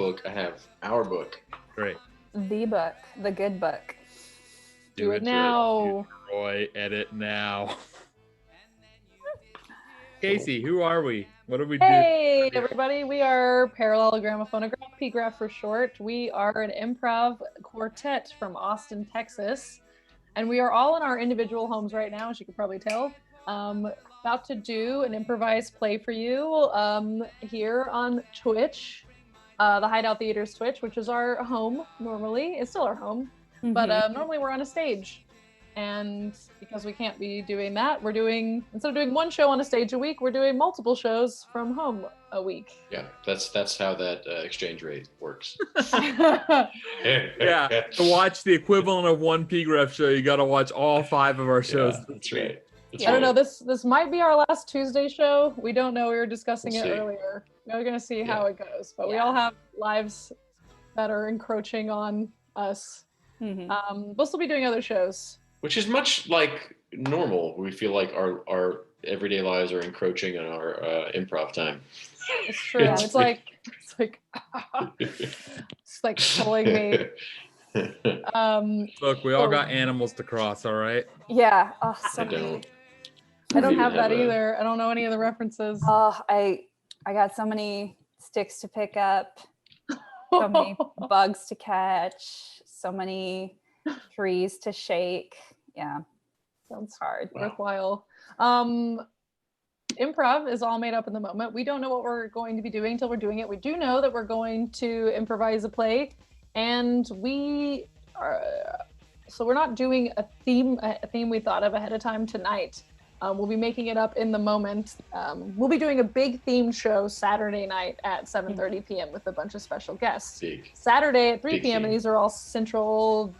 book. I have our book. Great. The book, the good book. Do it now. Roy, edit now. Kaci, who are we? What do we do? Hey, everybody. We are Parallelogramophonograph, PGraph for short. We are an improv quartet from Austin, Texas. And we are all in our individual homes right now, as you can probably tell. About to do an improvised play for you here on Twitch, the Hideout Theater's Twitch, which is our home normally. It's still our home, but normally we're on a stage. And because we can't be doing that, we're doing, instead of doing one show on a stage a week, we're doing multiple shows from home a week. Yeah, that's how that exchange rate works. Yeah, to watch the equivalent of one PGraph show, you got to watch all 5 of our shows. Yeah, that's right. That's I don't know. This might be our last Tuesday show. We don't know. We were discussing it earlier. We're gonna see how it goes. But we all have lives that are encroaching on us. We'll still be doing other shows. Which is much like normal. We feel like our everyday lives are encroaching on our improv time. It's true. It's like pulling me. Look, we all got animals to cross, all right? Yeah. Oh, I don't have that either. I don't know any of the references. Oh, I got so many sticks to pick up, so many bugs to catch, so many trees to shake. Yeah, sounds hard. Worthwhile. Improv is all made up in the moment. We don't know what we're going to be doing until we're doing it. We do know that we're going to improvise a play, and we are. So we're not doing a theme we thought of ahead of time tonight. We'll be making it up in the moment. We'll be doing a big theme show Saturday night at 7:30 p.m. with a bunch of special guests. Saturday at 3 p.m. and these are all Central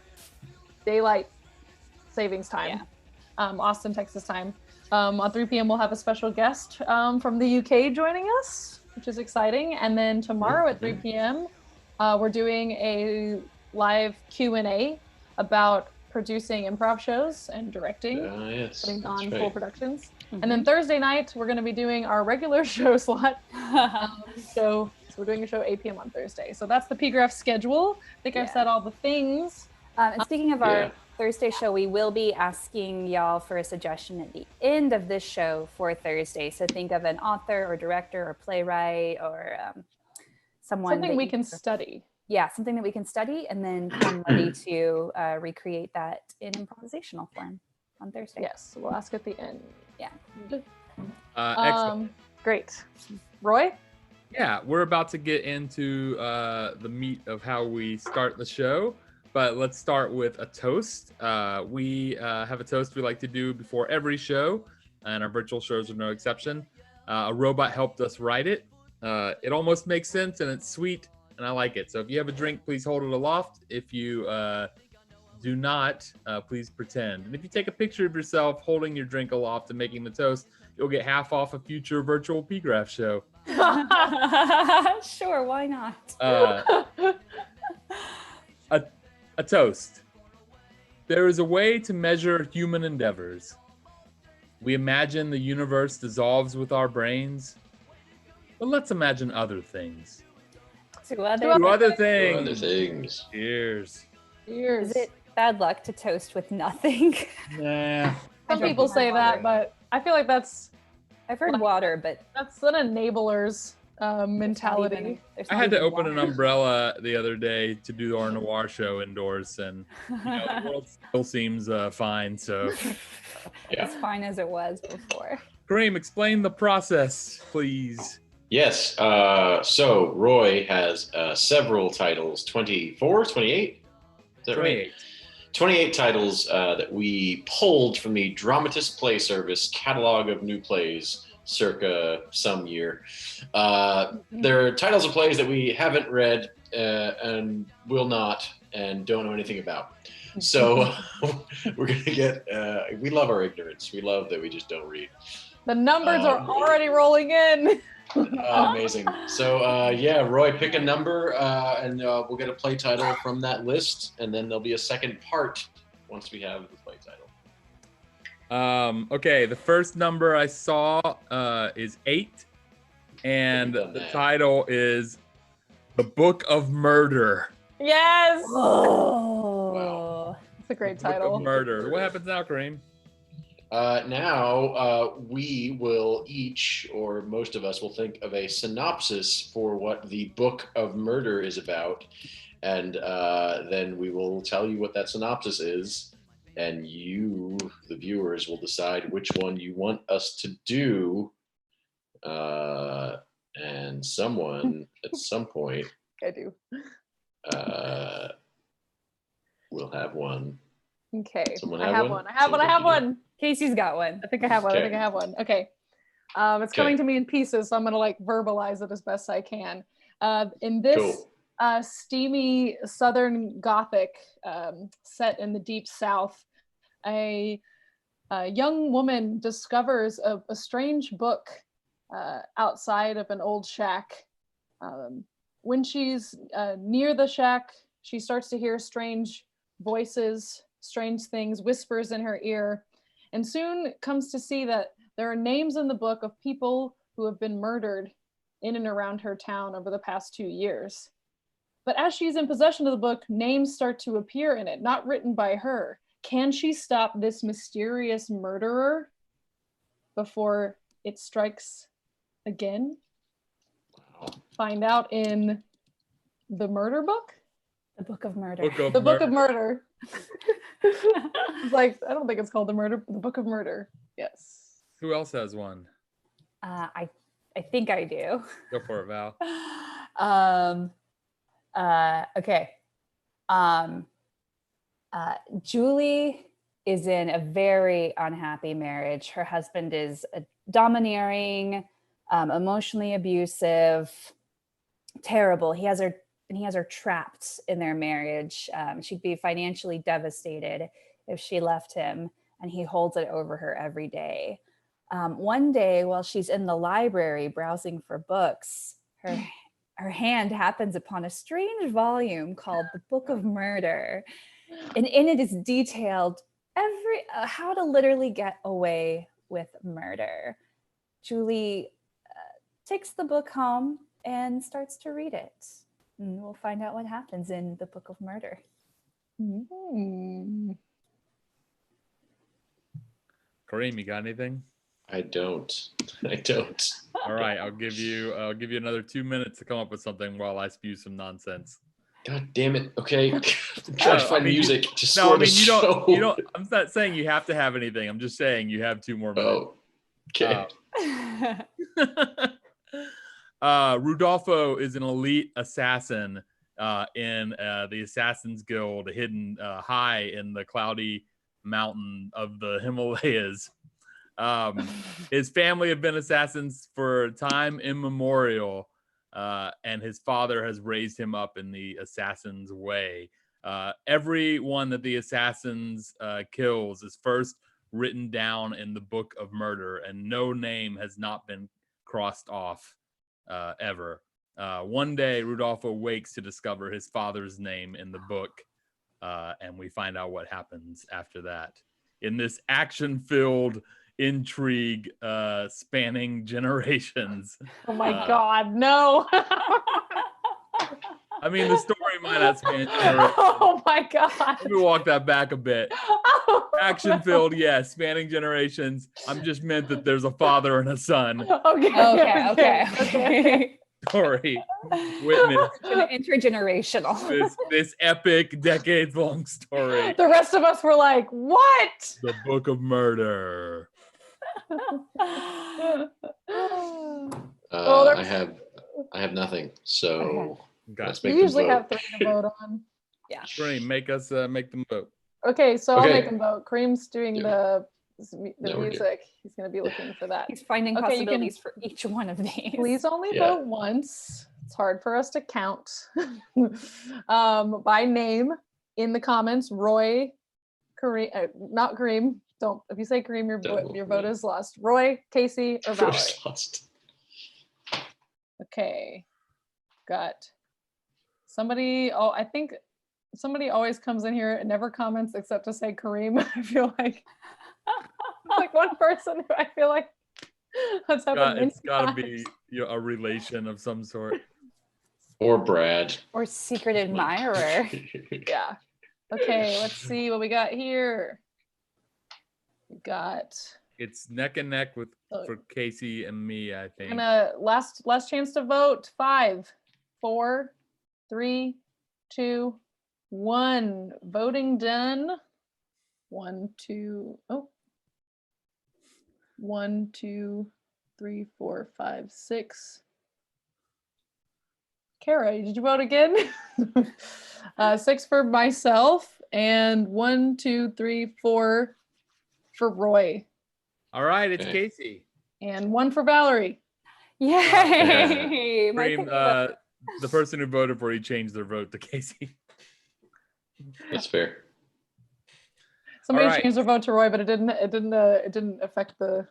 Daylight Savings time, Austin, Texas time. On 3 p.m. we'll have a special guest from the UK joining us, which is exciting. And then tomorrow at 3 p.m. We're doing a live Q&A about producing improv shows and directing, putting on full productions. And then Thursday night, we're going to be doing our regular show slot. So we're doing a show 8 p.m. on Thursday. So that's the PGraph schedule. I think I've said all the things. And speaking of our Thursday show, we will be asking y'all for a suggestion at the end of this show for Thursday. So think of an author or director or playwright or something we can study. Yeah, something that we can study and then come ready to recreate that in improvisational form on Thursday. Yes, we'll ask at the end. Yeah. Excellent. Great. Roy? Yeah, we're about to get into the meat of how we start the show, but let's start with a toast. We have a toast we like to do before every show, and our virtual shows are no exception. A robot helped us write it. It almost makes sense, and it's sweet. And I like it. So if you have a drink, please hold it aloft. If you do not, please pretend. And if you take a picture of yourself holding your drink aloft and making the toast, you'll get half off a future virtual PGraph show. Sure, why not? A toast. There is a way to measure human endeavors. We imagine the universe dissolves with our brains, but let's imagine other things. Two other things. Cheers. Is it bad luck to toast with nothing? Nah. Some people say that, but I feel like I've heard water, but that's an enabler's mentality. I had to open an umbrella the other day to do our noir show indoors, and the world still seems fine. So as fine as it was before. Kareem, explain the process, please. Yes, so Roy has several titles, 24, 28? Is that 28. Right? 28 titles that we pulled from the Dramatist Play Service catalog of new plays circa some year. They're titles of plays that we haven't read and will not and don't know anything about. So we're going to get, we love our ignorance. We love that we just don't read. The numbers are already rolling in. Amazing. So Roy, pick a number and we'll get a play title from that list, and then there'll be a second part once we have the play title. Okay, the first number I saw is 8, and the title is The Book of Murder. Yes. Oh. Wow. It's a great The Book title. of Murder. What happens now, Kareem? Now we will each, or most of us, will think of a synopsis for what the Book of Murder is about, and then we will tell you what that synopsis is, and you, the viewers, will decide which one you want us to do. And someone at some point I do. will have one. Okay. Someone I have have one? one. I have one. I have Someone one. Casey's got one. I think I have one. I Okay. think I have one. Okay. It's coming to me in pieces, so I'm gonna like verbalize it as best I can. In this steamy Southern Gothic set in the deep South, a young woman discovers a strange book outside of an old shack. When she's near the shack, she starts to hear strange voices, strange things, whispers in her ear, and soon comes to see that there are names in the book of people who have been murdered in and around her town over the past 2 years. But as she's in possession of the book, names start to appear in it, not written by her. Can she stop this mysterious murderer before it strikes again? Find out in the murder book? The Book of Murder. The Book of Murder. It's like, I don't think it's called the Book of Murder. Yes. Who else has one? I think I do. Go for it, Val. Okay. Julie is in a very unhappy marriage. Her husband is domineering, emotionally abusive, terrible. He has her trapped in their marriage. She'd be financially devastated if she left him, and he holds it over her every day. One day, while she's in the library browsing for books, her hand happens upon a strange volume called The Book of Murder. And in it is detailed how to literally get away with murder. Julie takes the book home and starts to read it. And we'll find out what happens in The Book of Murder. Mm. Kareem, you got anything? I don't. All right, I'll give you another 2 minutes to come up with something while I spew some nonsense. God damn it. Okay. I'm trying to find music to No, score I mean the you show. don't. I'm not saying you have to have anything. I'm just saying you have 2 more minutes. Oh, okay. Rudolfo is an elite assassin in the Assassin's Guild, hidden high in the cloudy mountain of the Himalayas. His family have been assassins for time immemorial, and his father has raised him up in the assassin's way. Everyone that the assassins kills is first written down in the Book of Murder, and no name has not been crossed off ever. One day, Rudolfo wakes to discover his father's name in the book, and we find out what happens after that. In this action-filled intrigue spanning generations. Oh my God, no. I mean, the story might not span generations. Oh my God. Let me walk that back a bit. Oh, Action-filled, yes, spanning generations. I'm just meant that there's a father and a son. Okay. Story. Witness Intergenerational. this epic, decades-long story. The rest of us were like, what? The Book of Murder. I have nothing. So let's make You usually them vote. have 3 to vote on. Yeah. Kareem, make them vote. Okay, so I'll Okay. make them vote. Kareem's doing Yeah. the No, we're music. He's going to be looking for that. He's finding Okay, you can- possibilities for each one of these. Please only Yeah. vote once. It's hard for us to count. By name in the comments. Roy, Kareem, not Kareem. Don't. If you say Kareem, your vote is lost. Roy, Kaci, or Valerie. First lost. Okay. Got somebody. Oh, I think somebody always comes in here and never comments except to say Kareem. I feel like like one person who I feel like has happened. It's got to be a relation of some sort. Or Brad. Or secret admirer. Yeah. Okay, let's see what we got here. We got It's neck and neck with for Kaci and me, I think. last chance to vote. 5, 4, 3, 2, 1. Voting done. 1, 2. Oh. 1, 2, 3, 4, 5, 6. Kara, did you vote again? 6 for myself and 1, 2, 3, 4 for Roy. All right, it's Kaci. And 1 for Valerie. Yay! Dream, the person who voted for you changed their vote to Kaci. That's fair. Somebody changed their vote to Roy, but it didn't affect the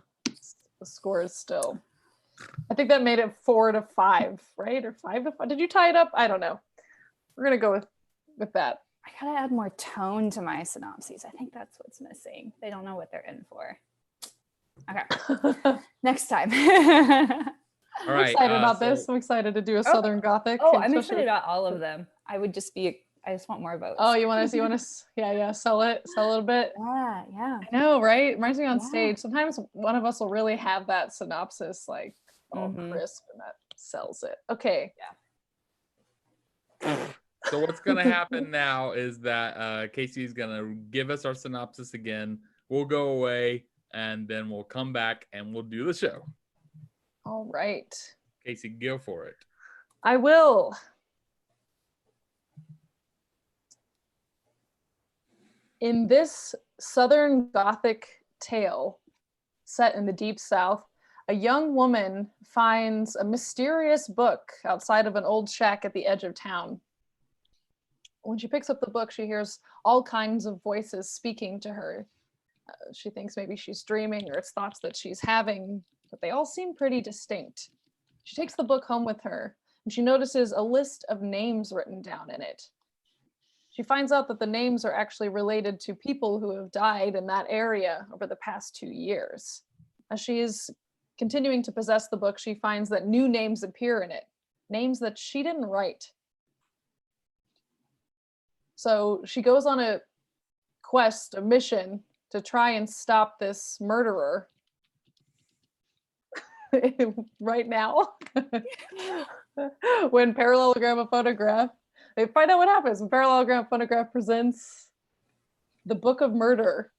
scores still. I think that made it 4 to 5, right? Or 5 to 5. Did you tie it up? I don't know. We're gonna go with that. I gotta add more tone to my synopses. I think that's what's missing. They don't know what they're in for. Okay. Next time. All right. I'm excited about this. I'm excited to do a Southern Gothic. Oh, I'm excited about all of them. I just want more votes. Oh, you want to sell it a little bit? Yeah. I know, right? Reminds me on stage. Sometimes one of us will really have that synopsis like all crisp, and that sells it. Okay. Yeah. So what's gonna happen now is that Kaci is gonna give us our synopsis again. We'll go away, and then we'll come back and we'll do the show. All right. Kaci, go for it. I will. In this Southern Gothic tale set in the Deep South, a young woman finds a mysterious book outside of an old shack at the edge of town. When she picks up the book, she hears all kinds of voices speaking to her. She thinks maybe she's dreaming or it's thoughts that she's having, but they all seem pretty distinct. She takes the book home with her, and she notices a list of names written down in it. She finds out that the names are actually related to people who have died in that area over the past 2 years. As she is continuing to possess the book, she finds that new names appear in it, names that she didn't write. So she goes on a quest, a mission, to try and stop this murderer right now. When Parallelogramophonograph, they find out what happens when Parallelogramophonograph presents the Book of Murder.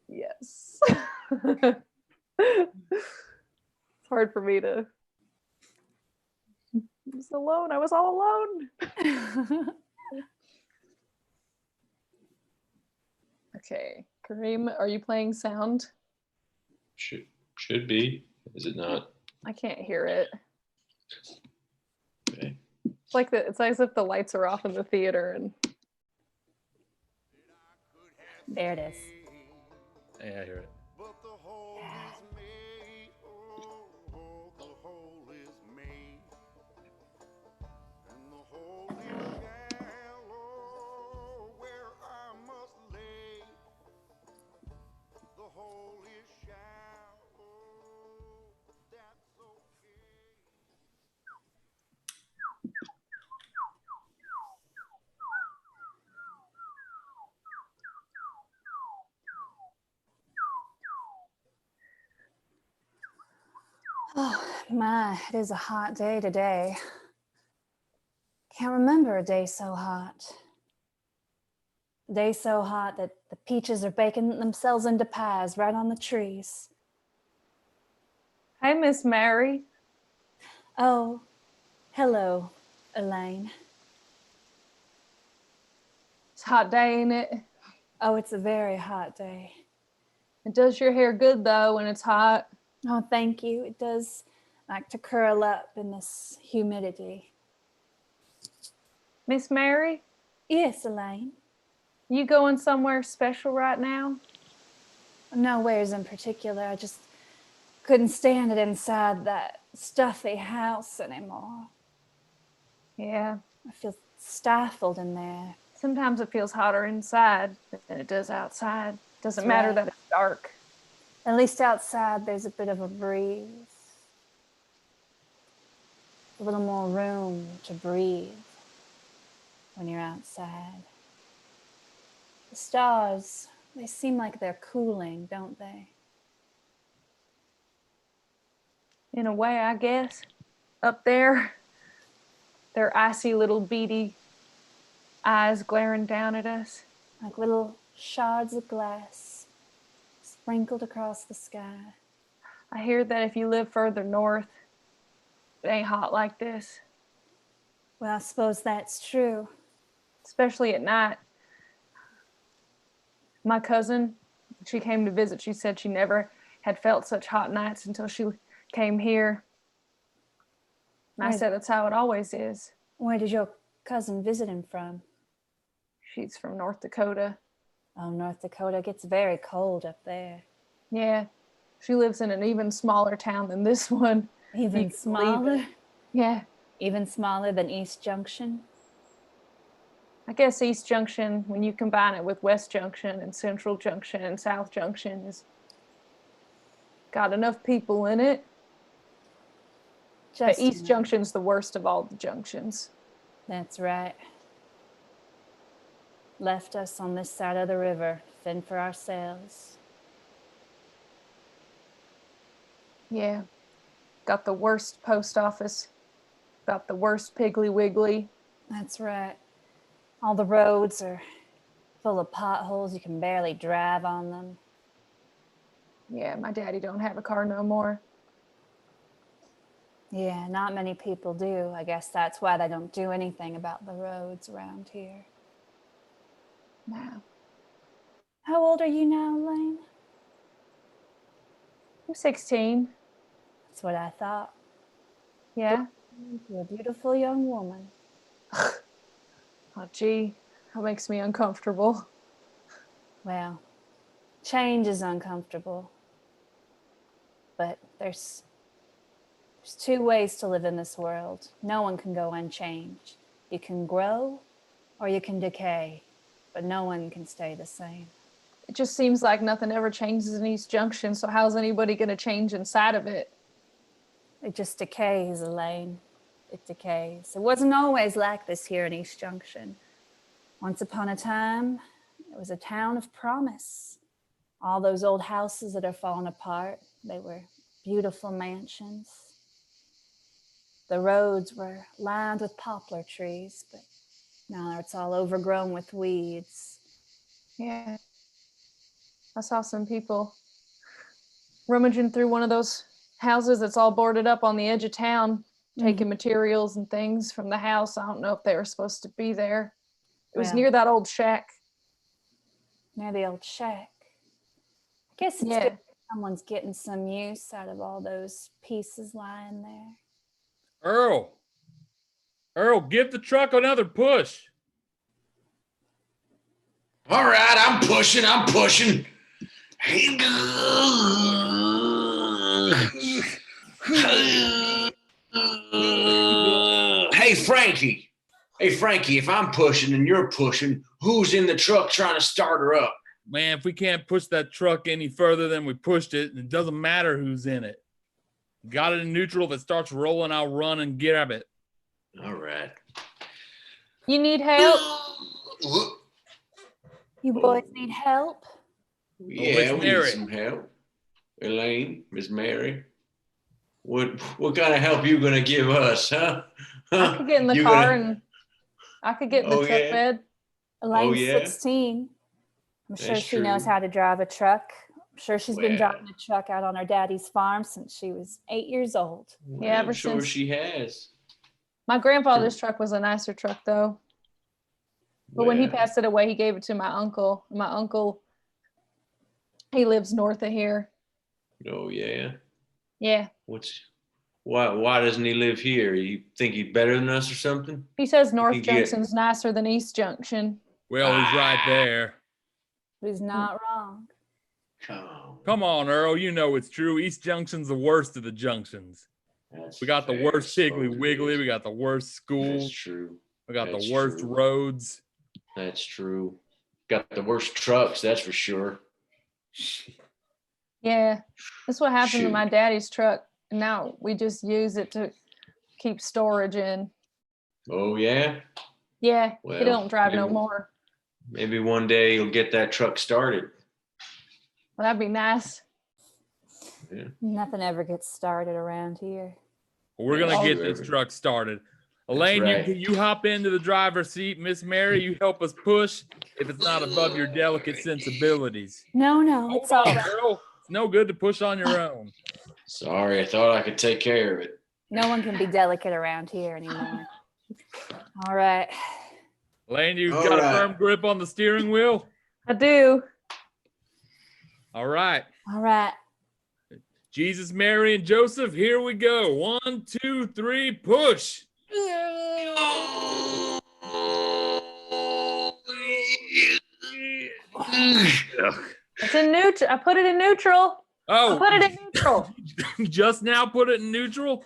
Yes. It's hard for me to. I was alone. I was all alone. Okay, Kareem, are you playing sound? Should be. Is it not? I can't hear it. Okay. It's as if the lights are off in the theater and. There it is. Yeah, I hear it. Oh my, it is a hot day today. Can't remember a day so hot. A day so hot that the peaches are baking themselves into pies right on the trees. Hi, Miss Mary. Oh, hello, Elaine. It's a hot day, ain't it? Oh, it's a very hot day. It does your hair good, though, when it's hot. Oh, thank you. It does like to curl up in this humidity. Miss Mary? Yes, Elaine. You going somewhere special right now? Nowheres in particular. I just couldn't stand it inside that stuffy house anymore. Yeah. I feel stifled in there. Sometimes it feels hotter inside than it does outside. Doesn't matter that it's dark. At least outside there's a bit of a breeze. a little more room to breathe when you're outside. The stars, they seem like they're cooling, don't they? In a way, I guess. Up there, their icy little beady eyes glaring down at us. Like little shards of glass sprinkled across the sky. I hear that if you live further north, it ain't hot like this. Well, I suppose that's true. Especially at night. My cousin, she came to visit. She said she never had felt such hot nights until she came here. And I said that's how it always is. Where did your cousin visit him from? She's from North Dakota. Oh, North Dakota gets very cold up there. Yeah. She lives in an even smaller town than this one. Even smaller? Yeah. Even smaller than East Junction? I guess East Junction, when you combine it with West Junction and Central Junction and South Junction, has got enough people in it. But East Junction's the worst of all the junctions. That's right. Left us on this side of the river, fend for ourselves. Yeah. Got the worst post office. Got the worst Piggly Wiggly. That's right. All the roads are full of potholes. You can barely drive on them. Yeah, my daddy don't have a car no more. Yeah, not many people do. I guess that's why they don't do anything about the roads around here. No. How old are you now, Elaine? I'm 16. That's what I thought. Yeah? You're a beautiful young woman. Oh, gee, that makes me uncomfortable. Well, change is uncomfortable. But there's two ways to live in this world. No one can go unchanged. You can grow or you can decay, but no one can stay the same. It just seems like nothing ever changes in East Junction, so how's anybody going to change inside of it? It just decays, Elaine. It decays. It wasn't always like this here in East Junction. Once upon a time, it was a town of promise. All those old houses that are falling apart, they were beautiful mansions. The roads were lined with poplar trees, but now it's all overgrown with weeds. Yeah. I saw some people rummaging through one of those houses that's all boarded up on the edge of town, taking materials and things from the house. I don't know if they were supposed to be there. It was near that old shack. Near the old shack. I guess it's good someone's getting some use out of all those pieces lying there. Earl, give the truck another push. All right, I'm pushing. Hey, Frankie. If I'm pushing and you're pushing, who's in the truck trying to start her up? Man, if we can't push that truck any further than we pushed it, it doesn't matter who's in it. Got it in neutral. If it starts rolling, I'll run and grab it. All right. You need help? You boys need help? Yeah, we need some help. Elaine, Miss Mary. What kind of help you gonna give us, huh? I could get in the car and I could get in the truck bed. Elaine's 16. I'm sure she knows how to drive a truck. I'm sure she's been driving a truck out on her daddy's farm since she was 8 years old. Yeah, I'm sure she has. My grandfather's truck was a nicer truck, though. But when he passed it away, he gave it to my uncle. My uncle, he lives north of here. Oh, yeah? Yeah. Why doesn't he live here? You think he's better than us or something? He says North Junction's nicer than East Junction. Well, he's right there. He's not wrong. Come on, Earl. You know it's true. East Junction's the worst of the junctions. We got the worst Piggly Wiggly. We got the worst schools. That's true. We got the worst roads. That's true. Got the worst trucks, that's for sure. Yeah, that's what happened to my daddy's truck. And now we just use it to keep storage in. Oh, yeah? Yeah, Well, he don't drive no maybe- more. Maybe one day you'll get that truck started. Well, that'd be nice. Yeah. Nothing ever gets started around here. We're gonna Oh, get this every- truck started. Elaine, right. you hop into the driver's seat. Miss Mary, you help us push if it's not above your delicate sensibilities. No, it's all Hold on, right. girl. It's no good to push on your own. Sorry, I thought I could take care of it. No one can be delicate around here anymore. All right. Elaine, you All got right. a firm grip on the steering wheel? I do. All right. All right. Jesus, Mary, and Joseph, here we go. 1, 2, 3, push. It's in neutral. I put it in neutral. Oh, I put it in neutral. just now put it in neutral?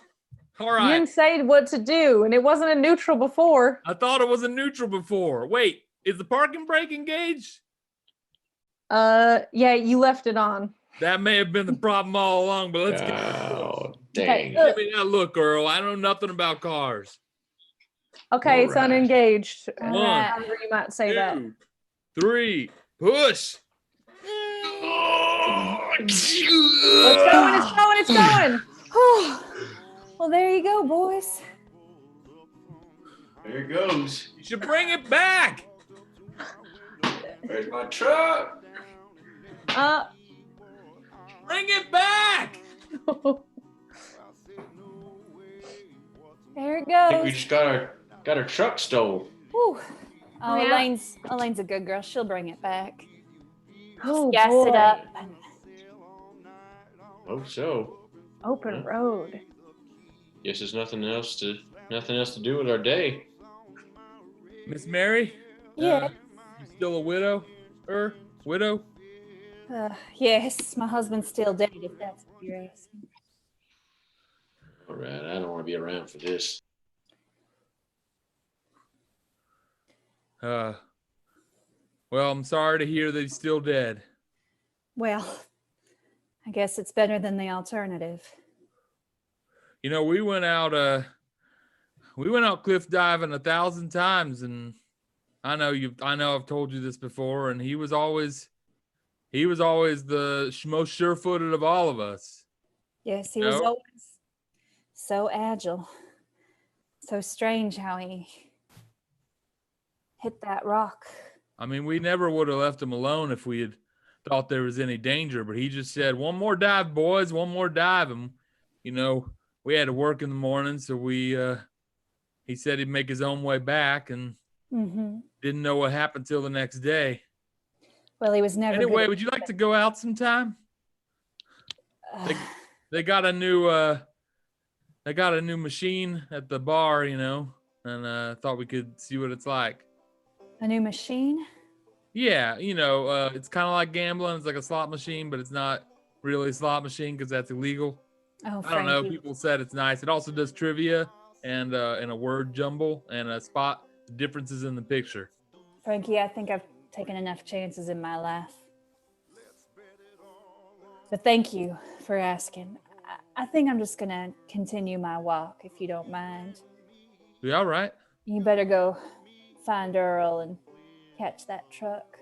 All You right. didn't say what to do, and it wasn't in neutral before. I thought it was in neutral before. Wait, is the parking brake engaged? Yeah, you left it on. That may have been the problem all along, but let's get Oh, Okay. dang. give me that look, girl. I know nothing about cars. Okay, it's All right. unengaged. All right. However you might say that. 2, 3, push. It's going, it's going. Well, there you go, boys. There it goes. You should bring it back. Where's my truck? Bring it back. There it I think we goes. just got our truck stole. Whew. Oh, Yeah. Elaine's a good girl. She'll bring it back. Oh, Gas boy. it up. Oh, so Open road. guess there's nothing else to do with our day. Miss Mary? Yeah. You still a widow? Widow? Yes, my husband's still dead, if that's what you're asking. All right, I don't want to be around for this. Well, I'm sorry to hear that he's still dead. Well, I guess it's better than the alternative. You know, we went out cliff diving 1,000 times, and I know I've told you this before, and he was always the most sure-footed of all of us. Yes, he was No? always so agile. So strange how he hit that rock. I mean, we never would have left him alone if we had thought there was any danger, but he just said, "One more dive, boys, one more dive." And, you know, we had to work in the morning, so he said he'd make his own way back, and didn't know what happened till the next day. Well, he was never Anyway, good would you like to go out sometime? at- They got a new machine at the bar, you know, and thought we could see what it's like. a new machine? Yeah, you know, it's kind of like gambling. It's like a slot machine, but it's not really a slot machine because that's illegal. Oh, I don't know. Frankie. People said it's nice. It also does trivia and a word jumble and a spot differences in the picture. Frankie, I think I've taken enough chances in my life. But thank you for asking. I think I'm just going to continue my walk, if you don't mind. You all right? You better go find Earl and catch that truck.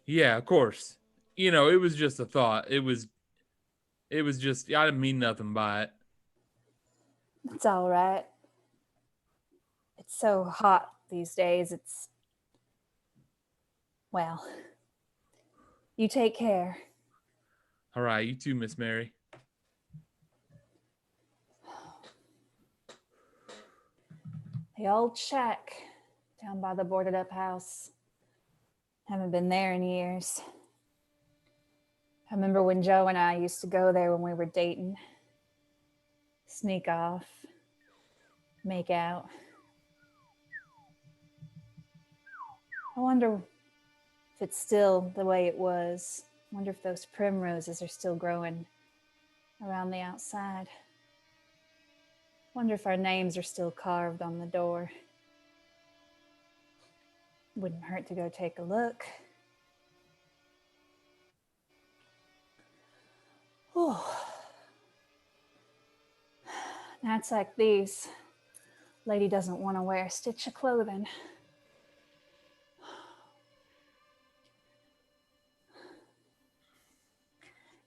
Yeah, of course. You know, it was just a thought. It was just, I didn't mean nothing by it. It's all right. It's so hot these days. Well, you take care. All right, you too, Miss Mary. The old shack down by the boarded up house. Haven't been there in years. I remember when Joe and I used to go there when we were dating. Sneak off, make out. I wonder if it's still the way it was. I wonder if those primroses are still growing around the outside. Wonder if our names are still carved on the door. Wouldn't hurt to go take a look. Oh. Nights like these, lady doesn't want to wear a stitch of clothing.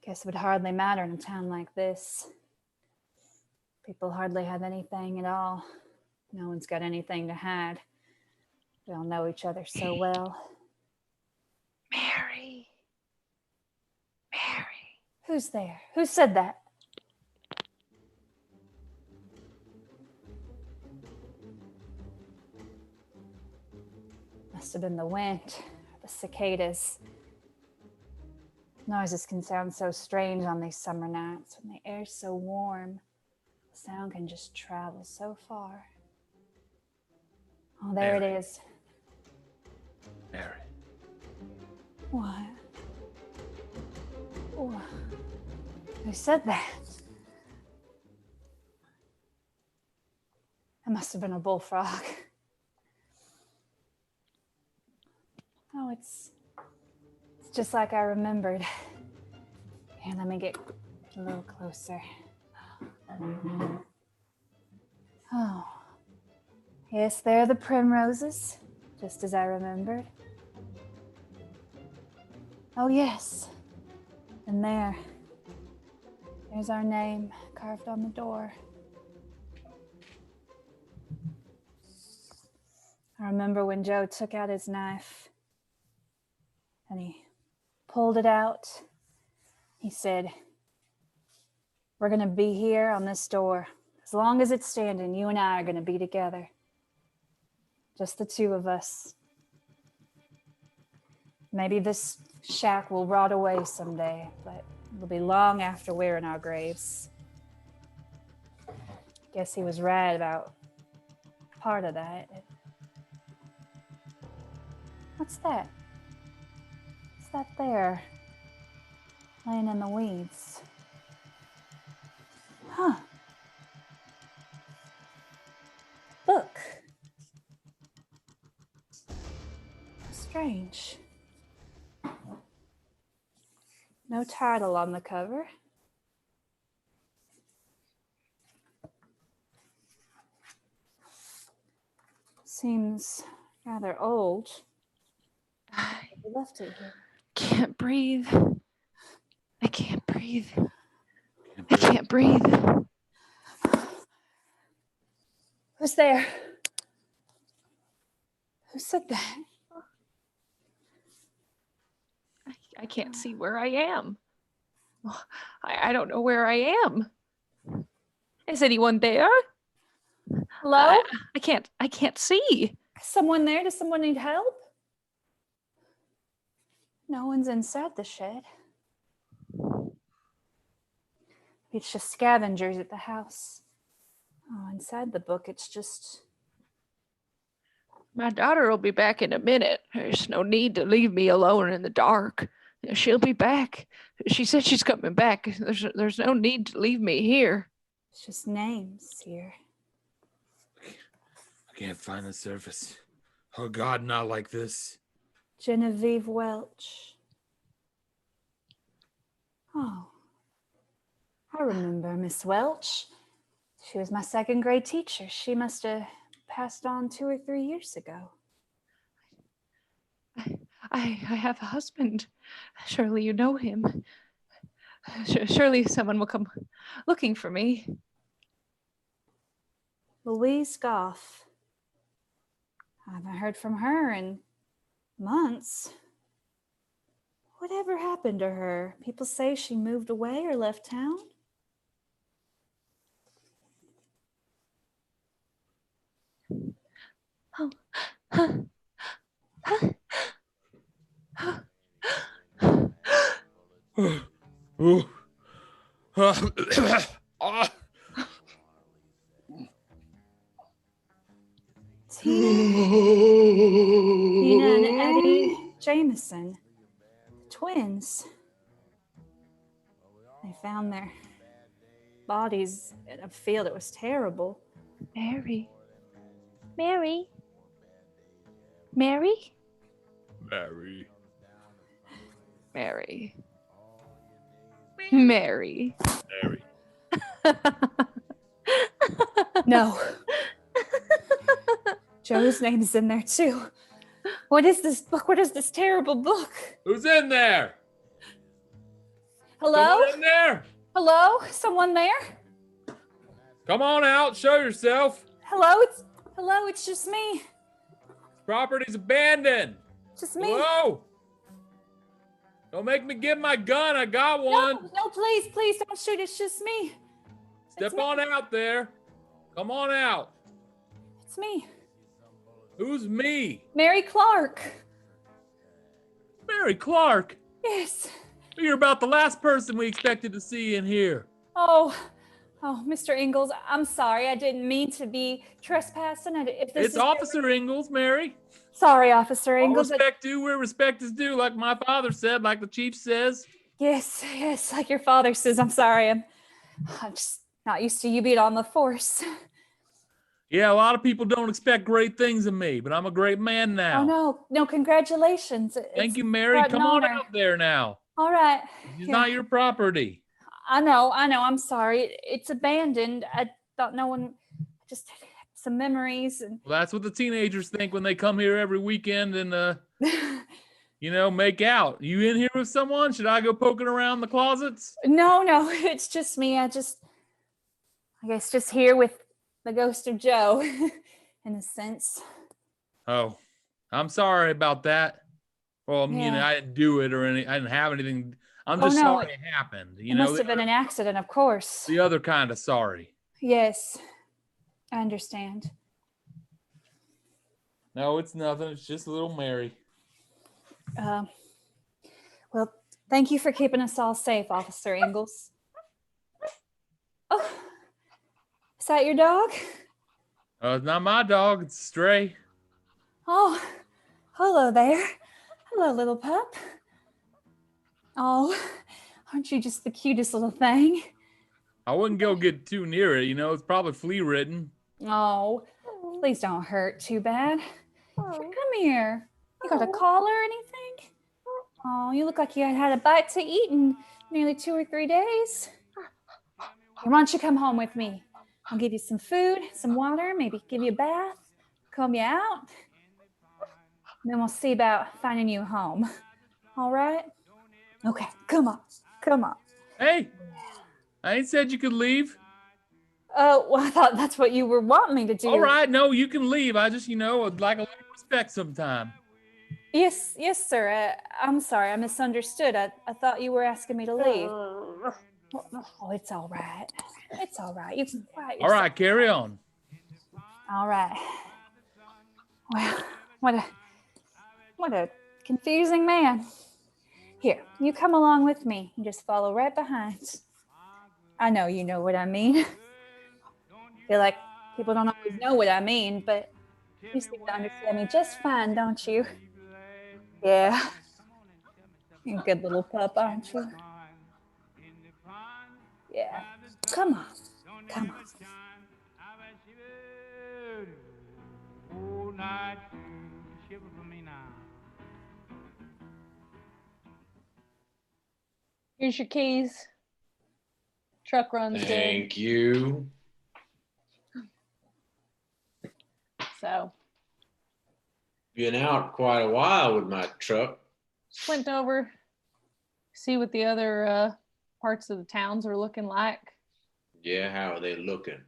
Guess it would hardly matter in a town like this. People hardly have anything at all. No one's got anything to hide. We all know each other so well. Mary. Who's there? Who said that? Must have been the wind, or the cicadas. Noises can sound so strange on these summer nights when the air's so warm. The sound can just travel so far. Oh, there Mary. it is. Mary. What? What? Who said that? It must have been a bullfrog. Oh, it's just like I remembered. Here, let me get a little closer. Oh, yes, there are the primroses, just as I remembered. Oh, yes. And there's our name carved on the door. I remember when Joe took out his knife and he pulled it out. He said, "We're going to be here on this door. As long as it's standing, you and I are going to be together. Just the two of us. Maybe this shack will rot away someday, but it'll be long after we're in our graves." Guess he was right about part of that. What's that? What's that there? Laying in the weeds. Huh. Book. Strange. No title on the cover. Seems rather old. We left it here. Can't breathe. I can't breathe. I can't breathe. Who's there? Who said that? I can't see where I am. I don't know where I am. Is anyone there? Hello? I can't see. Someone there? Does someone need help? No one's inside the shed. It's just scavengers at the house. Oh, inside the book, it's just... My daughter will be back in a minute. There's no need to leave me alone in the dark. She'll be back. She said she's coming back. There's no need to leave me here. It's just names here. I can't find the surface. Oh God, not like this. Genevieve Welch. Oh, I remember Miss Welch. She was my second grade teacher. She must have passed on 2 or 3 years ago. I have a husband. Surely you know him. Surely someone will come looking for me. Louise Goff. I haven't heard from her in months. Whatever happened to her? People say she moved away or left town. Oh. Tina and Eddie Jameson, twins. They found their bodies in a field. It was terrible. Mary. Mary. Mary. No. Joe's name is in there too. What is this book? What is this terrible book? Who's in there? Hello? Someone in there? Hello? Someone there? Come on out. Show yourself. Hello, it's just me. Property's abandoned. Just me. Hello? Don't make me get my gun. I got one. No, please don't shoot. It's just me. Step me. on out there. Come on out. It's me. Who's me? Mary Clark. Mary Clark. Yes. You're about the last person we expected to see in here. Oh, Mr. Ingalls, I'm sorry. I didn't mean to be trespassing. It's Officer Ingalls, Mary. Sorry, Officer All Ingalls. respect due where respect is due, like my father said, like the chief says. Yes, like your father says. I'm sorry. I'm just not used to you being on the force. Yeah, a lot of people don't expect great things of me, but I'm a great man now. Oh, no, congratulations. Thank you, Mary. quite an Come on honor. out there now. All right. It's Yeah. not your property. I know. I'm sorry. It's abandoned. I thought no one, just had some memories. And Well, that's what the teenagers think when they come here every weekend and, make out. You in here with someone? Should I go poking around the closets? No, it's just me. I guess just here with the ghost of Joe, in a sense. Oh, I'm sorry about that. Well, Yeah. I didn't do it I didn't have anything. I'm Oh, just no, sorry it happened. It must have been an accident, of course. The other kind of sorry. Yes, I understand. No, it's nothing. It's just little Mary. Well, thank you for keeping us all safe, Officer Ingalls. Oh, is that your dog? It's not my dog. It's a stray. Oh, hello there. Hello, little pup. Oh, aren't you just the cutest little thing? I wouldn't go get too near it. It's probably flea ridden. Oh, please don't hurt too bad. Come here. You got a collar or anything? Oh, you look like you had a bite to eat in nearly 2 or 3 days. Why don't you come home with me? I'll give you some food, some water, maybe give you a bath, comb you out. And then we'll see about finding you a home. All right? Okay, come on. Hey, I ain't said you could leave. Oh, well, I thought that's what you were wanting me to do. All right, no, you can leave. I just, would like a little respect sometime. Yes, sir. I'm sorry, I misunderstood. I thought you were asking me to leave. Oh, it's all right. It's all right. You can quiet yourself. All right, carry on. All right. Well, what a confusing man. Here, you come along with me. You just follow right behind. I know you know what I mean. I feel like people don't always know what I mean, but you seem to understand me just fine, don't you? Yeah. You're a good little pup, aren't you? Yeah. Come on. Here's your keys. Truck runs good. Thank you. So Been out quite a while with my truck. went over, see what the other parts of the towns are looking like. Yeah, how are they looking?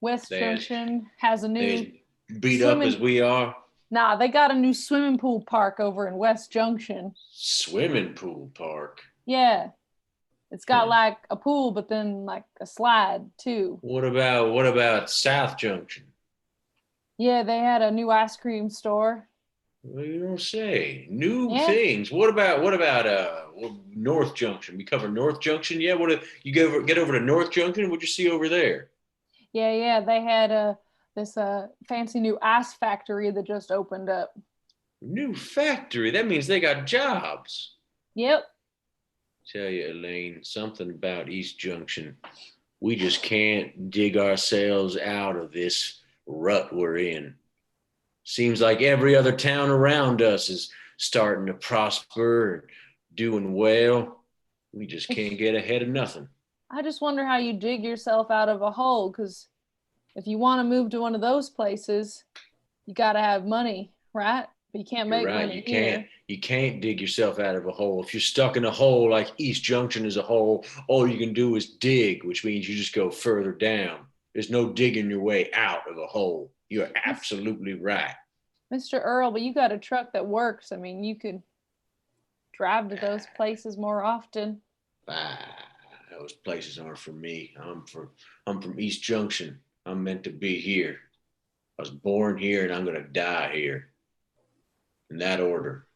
West They- Junction has a new They beat up as we are. Nah, they got a new swimming pool park over in West Junction. Swimming pool park. Yeah. It's got like a pool, but then like a slide too. What about South Junction? Yeah, they had a new ice cream store. Well, you don't say. New Yeah. things. What about North Junction? We cover North Junction. Yeah. You get over to North Junction? What'd you see over there? Yeah. They had this fancy new ice factory that just opened up. New factory. That means they got jobs. Yep. Tell you, Elaine, something about East Junction. We just can't dig ourselves out of this rut we're in. Seems like every other town around us is starting to prosper and doing well. We just can't get ahead of nothing. I just wonder how you dig yourself out of a hole, because if you want to move to one of those places, you got to have money, right? But you can't You're make right. money here. You can't dig yourself out of a hole. If you're stuck in a hole like East Junction is a hole, all you can do is dig, which means you just go further down. There's no digging your way out of a hole. You're absolutely right. Mr. Earl, but you got a truck that works. I mean, you could drive to those places more often. Those places aren't for me. I'm from East Junction. I'm meant to be here. I was born here and I'm gonna die here. In that order.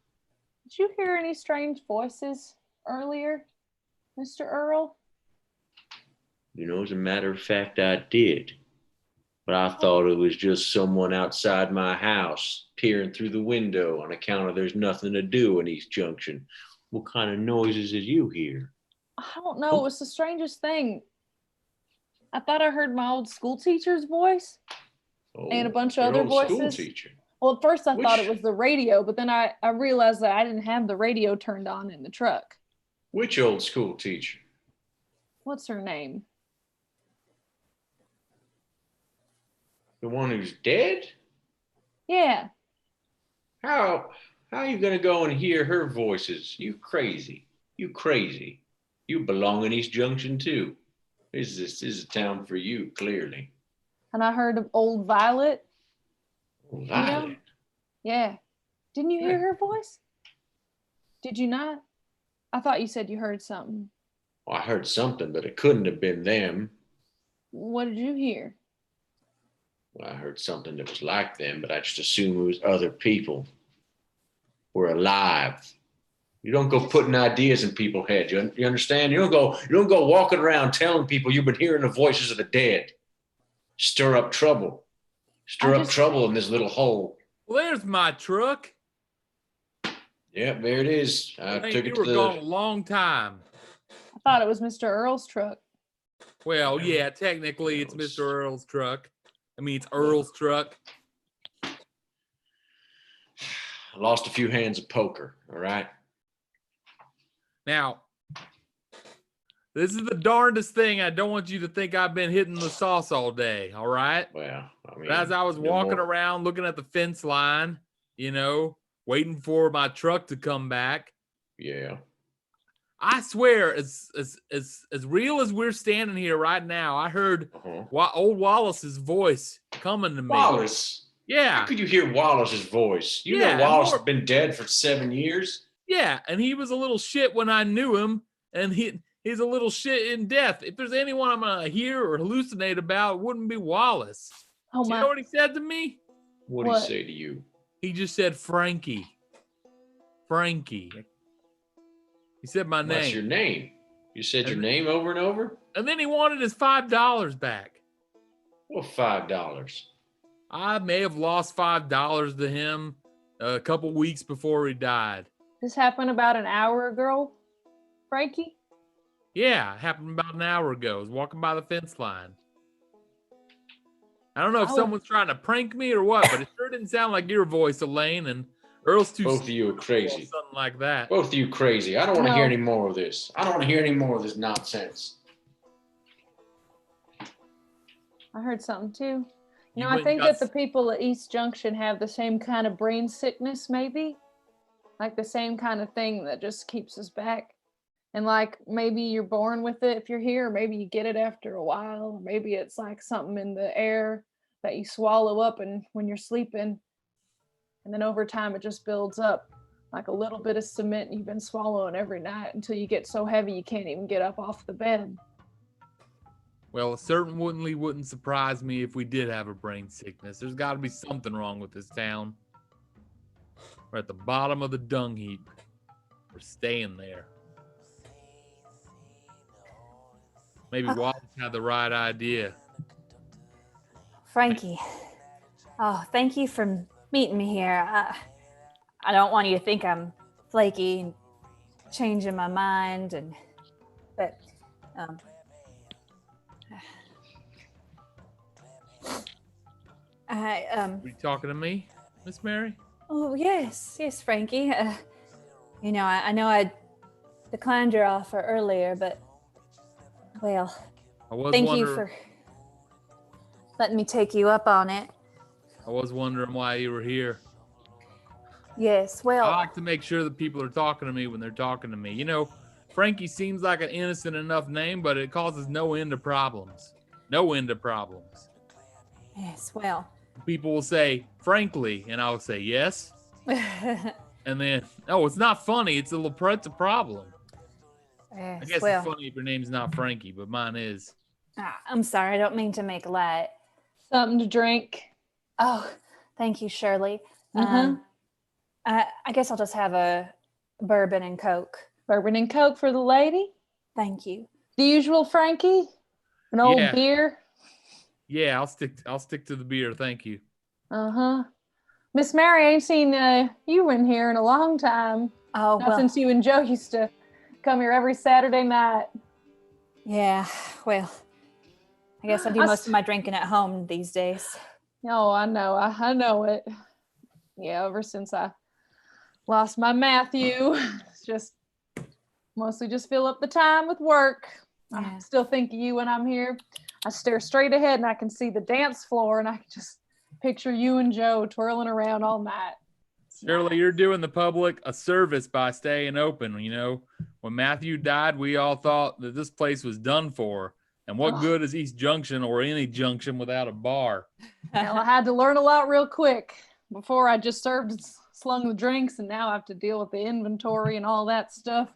Did you hear any strange voices earlier, Mr. Earl? You know, as a matter of fact, I did. But I thought it was just someone outside my house peering through the window on account of there's nothing to do in East Junction. What kind of noises did you hear? I don't know. It was the strangest thing. I thought I heard my old school teacher's voice and a bunch of your other old voices. School teacher. Well, at first I thought it was the radio, but then I realized that I didn't have the radio turned on in the truck. Which old school teacher? What's her name? The one who's dead? Yeah. How are you gonna go and hear her voices? You crazy. You crazy. You belong in East Junction too. This is a town for you, clearly. And I heard of old Violet. Violet. You know? Yeah. Didn't you hear her voice? Did you not? I thought you said you heard something. Well, I heard something, but it couldn't have been them. What did you hear? Well, I heard something that was like them, but I just assumed it was other people. We're alive. You don't go putting ideas in people's heads. You understand? You don't go walking around telling people you've been hearing the voices of the dead. Stir up trouble. Stir up trouble in this little hole. Well, there's my truck. Yep, there it is. I took it to the... gone a long time. I thought it was Mr. Earl's truck. Well, yeah, technically it's Mr. Earl's truck. I mean, it's Earl's truck. I lost a few hands of poker, all right? Now, this is the darndest thing. I don't want you to think I've been hitting the sauce all day, all right? Well, I mean... As I was walking around looking at the fence line, you know, waiting for my truck to come back. Yeah. I swear, as real as we're standing here right now, I heard old Wallace's voice coming to me. Wallace? Yeah. How could you hear Wallace's voice? You know Wallace has been dead for 7 years? Yeah, and he was a little shit when I knew him, and he's a little shit in death. If there's anyone I'm going to hear or hallucinate about, it wouldn't be Wallace. Oh, Do you know what he said to me? What did he say to you? He just said, Frankie. Frankie. He said my name. What's your name? You said your name over and over? And then he wanted his $5 back. What $5? I may have lost $5 to him a couple weeks before he died. This happened about an hour ago, Frankie? Yeah, it happened about an hour ago. I was walking by the fence line. I don't know if someone's trying to prank me or what, but it sure didn't sound like your voice, Elaine, and Earl's too... Both of you are crazy. Something like that. Both of you crazy. I don't want to hear any more of this. I don't want to hear any more of this nonsense. I heard something too. You know, I think that the people at East Junction have the same kind of brain sickness, maybe. Like the same kind of thing that just keeps us back. And like maybe you're born with it if you're here, or maybe you get it after a while, or maybe it's like something in the air that you swallow up and when you're sleeping. And then over time it just builds up like a little bit of cement you've been swallowing every night until you get so heavy you can't even get up off the bed. Well, it certainly wouldn't surprise me if we did have a brain sickness. There's got to be something wrong with this town. We're at the bottom of the dung heap. We're staying there. Maybe Wallace had the right idea. Frankie, thank you for meeting me here. I don't want you to think I'm flaky and changing my mind, but Are you talking to me, Miss Mary? Oh, yes, Frankie. You know, I know I declined your offer earlier, but, well, thank you for... letting me take you up on it. I was wondering why you were here. Yes, I well, like to make sure that people are talking to me when they're talking to me. You know, Frankie seems like an innocent enough name, but it causes no end of problems. No end of problems. yes, well. People will say, frankly, and I'll say, yes. And then, oh, it's not funny. It's a problem. I Yes, guess well. it's funny if your name's not Frankie, but mine is. I'm sorry, I don't mean to make light. Something to drink. Oh, thank you, Shirley. Mhm. I guess I'll just have a bourbon and Coke. Bourbon and Coke for the lady. Thank you. The usual Frankie. An old Yeah. beer. Yeah, I'll stick to the beer. Thank you. Miss Mary, I ain't seen you in here in a long time. Oh, Not well, since you and Joe used to come here every Saturday night. yeah, well, I guess I do most of my drinking at home these days. Oh, I know. I know it. Yeah, ever since I lost my Matthew, it's just mostly just fill up the time with work. I Yeah. still think of you when I'm here. I stare straight ahead and I can see the dance floor and I can just picture you and Joe twirling around all night. Shirley, you're doing the public a service by staying open. You know, when Matthew died, we all thought that this place was done for. And what good is East Junction or any junction without a bar? Well, I had to learn a lot real quick. Before I just served and slung the drinks, and now I have to deal with the inventory and all that stuff.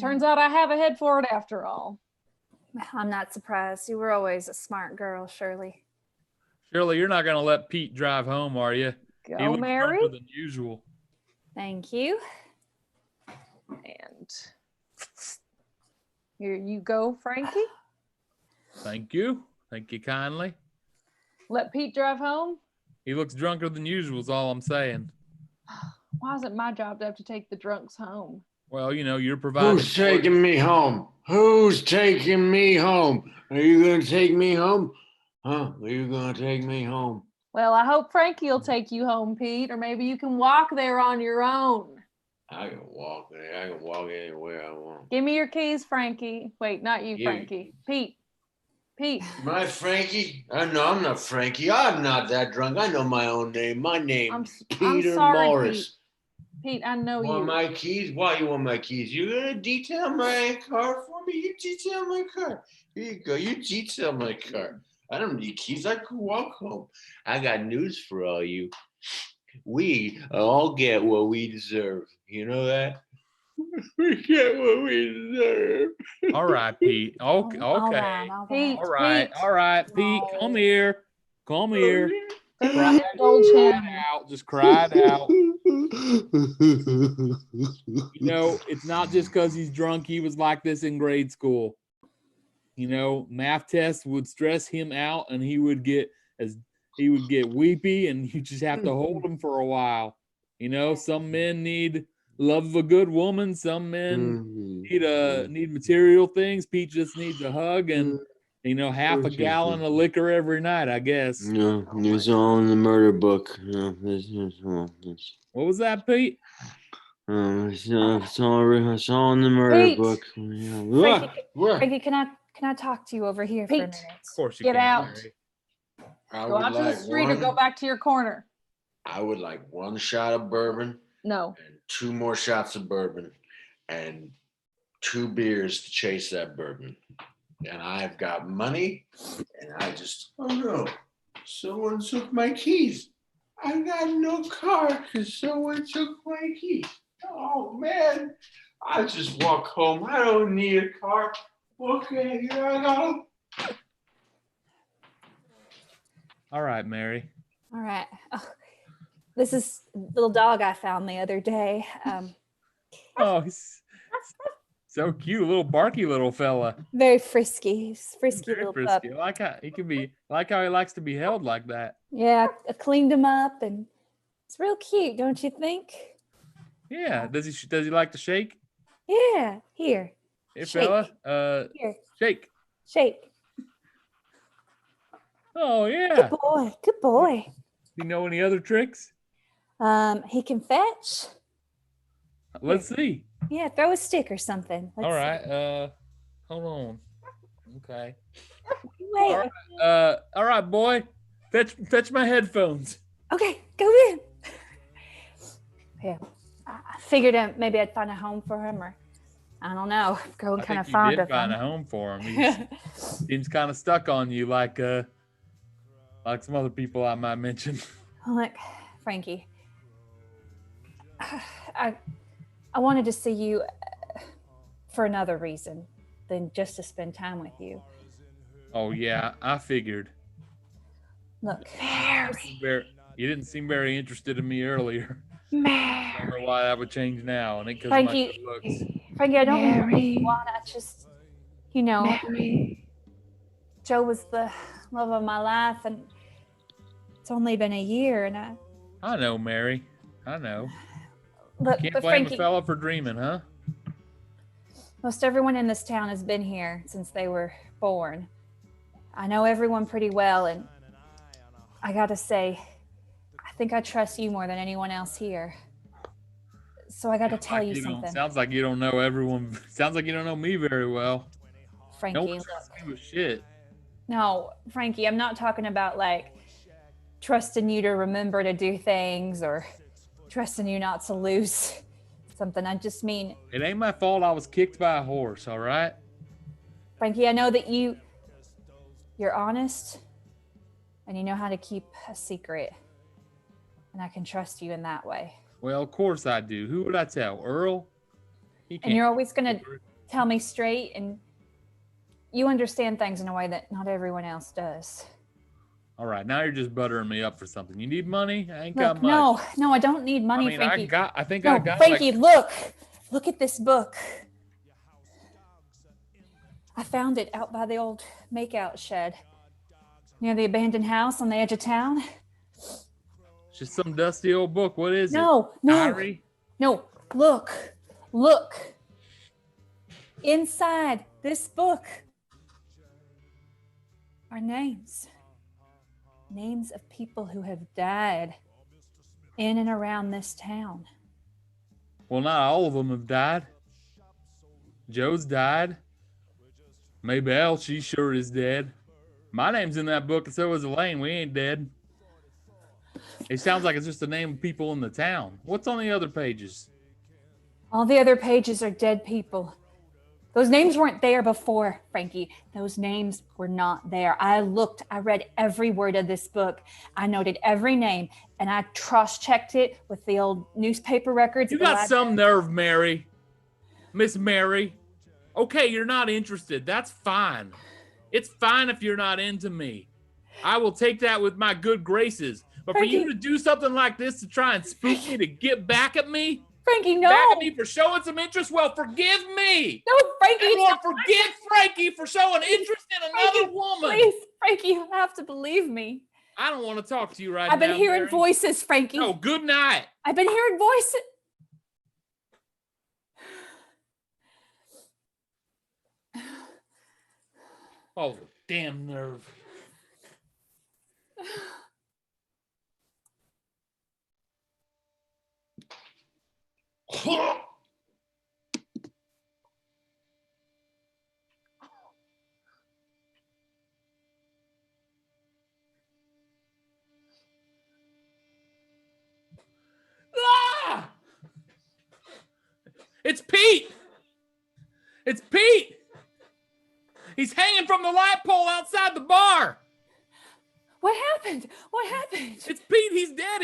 Turns out I have a head for it after all. I'm not surprised. You were always a smart girl, Shirley. Shirley, you're not going to let Pete drive home, are you? He Go, looks Mary. drunker than usual. Thank you. And here you go, Frankie. Thank you. Thank you kindly. Let Pete drive home. He looks drunker than usual is all I'm saying. Why is it my job to have to take the drunks home? Well, you know, you're providing. Who's taking me home? Who's taking me home? Are you gonna take me home? Huh? Are you gonna take me home? Well, I hope Frankie will take you home, Pete, or maybe you can walk there on your own. I can walk there. I can walk anywhere I want. Give me your keys, Frankie. Wait, not you, You. Frankie. Pete. Pete. My Frankie? No, I'm not Frankie. I'm not that drunk. I know my own name. My name I'm Peter sorry, Morris. Pete, I know Want you. my keys? Why you want my keys? You gonna detail my car for me? You detail my car. Here you go. You detail my car. I don't need keys. I could walk home. I got news for all you. We all get what we deserve. You know that? We get what we deserve. All right, Pete. Okay. All Okay. right, all Pete. right. All right, Pete. Come here. Come here. Indulge him. Out. Just cry it out. You know, it's not just because he's drunk. He was like this in grade school. You know, math tests would stress him out, and he would get weepy, and you just have to hold him for a while. You know, some men need love of a good woman. Some men need material things. Pete just needs a hug and, you know, half a gallon of liquor every night, I guess. No, it's all in the murder book. No, What was that, Pete? it's all in the murder Pete. book. Frankie, can I talk to you over here for a Pete. minute? Of course you Get can. out. Mary. I Go would out to the like street or go one. back to your corner. I would like one shot of bourbon No. and 2 more shots of bourbon and 2 beers to chase that bourbon. And I've got money, and oh no, someone took my keys. I got no car because someone took my keys. Oh man, I just walk home. I don't need a car. Okay, here I go. All right, Mary. All right. Oh, this is the little dog I found the other day. Oh, he's so cute, little barky little fella. Very frisky. He's a frisky Very little pup. frisky. I like how he likes to be held like that. Yeah, I cleaned him up, and it's real cute, don't you think? Yeah. Does he like to shake? Yeah. Here, Hey, Shake. fella. here, Shake. shake. Oh yeah. Good boy. Good boy. You know any other tricks? He can fetch. Let's see. Yeah, throw a stick or something. Let's All see. right. Hold on. Okay. Wait. All right, boy. Fetch my headphones. Okay, go in. Yeah. I figured maybe I'd find a home for him, or I don't know. Growing kind of fond of find him. a home for him. He seems kind of stuck on you, like some other people I might mention. Look, Frankie, I wanted to see you for another reason than just to spend time with you. Oh yeah, I figured. Look, Mary. You didn't seem very interested in me earlier. I don't know Mary. why that would change now. I think because of my Frankie, good looks. Frankie, I don't Mary. want to just, you know, Mary. Joe was the love of my life, and it's only been a year, and I know, Mary. I know. look, Can't but blame Frankie, a fella for dreaming, huh? most everyone in this town has been here since they were born. I know everyone pretty well, and I gotta say, I think I trust you more than anyone else here. So I gotta tell you something. Sounds like you don't know everyone. Sounds like you don't know me very well. Frankie, No one look. trusts me with shit. No, Frankie, I'm not talking about like trusting you to remember to do things or trusting you not to lose something. I just mean, It ain't my fault I was kicked by a horse, all right? Frankie, I know that you're honest and you know how to keep a secret. And I can trust you in that way. Well, of course I do. Who would I tell? Earl? He And you're can't. always going to tell me straight, and you understand things in a way that not everyone else does. All right, now you're just buttering me up for something. You need money? I ain't Look, got much. no, I don't need money, I mean, Frankie. I think No, I got Frankie, like, look at this book. I found it out by the old makeout shed near the abandoned house on the edge of town. it's just some dusty old book. What is it? No, Diary? no, look. Inside this book are names of people who have died in and around this town. Well, not all of them have died. Joe's died. Maybelle, she sure is dead. My name's in that book, and so is Elaine. We ain't dead. It sounds like it's just the name of people in the town. What's on the other pages? All the other pages are dead people. Those names weren't there before, Frankie. Those names were not there. I read every word of this book. I noted every name, and I cross-checked it with the old newspaper records. You got some nerve, Mary. Miss Mary. Okay, you're not interested. That's fine. It's fine if you're not into me. I will take that with my good graces. But for you to do something like this to try and spook me to get back at me? Frankie, no. Back at me for showing some interest? Well, forgive me. No, Frankie. Everyone forgive Frankie for showing interest in another woman. Please, Frankie, you have to believe me. I don't want to talk to you right now. I've been hearing Mary. voices, Frankie. No, good night. I've been hearing voices. Oh, damn nerve. Ah! It's Pete! It's Pete! He's hanging from the light pole outside the bar! What happened? What happened? It's Pete, he's dead.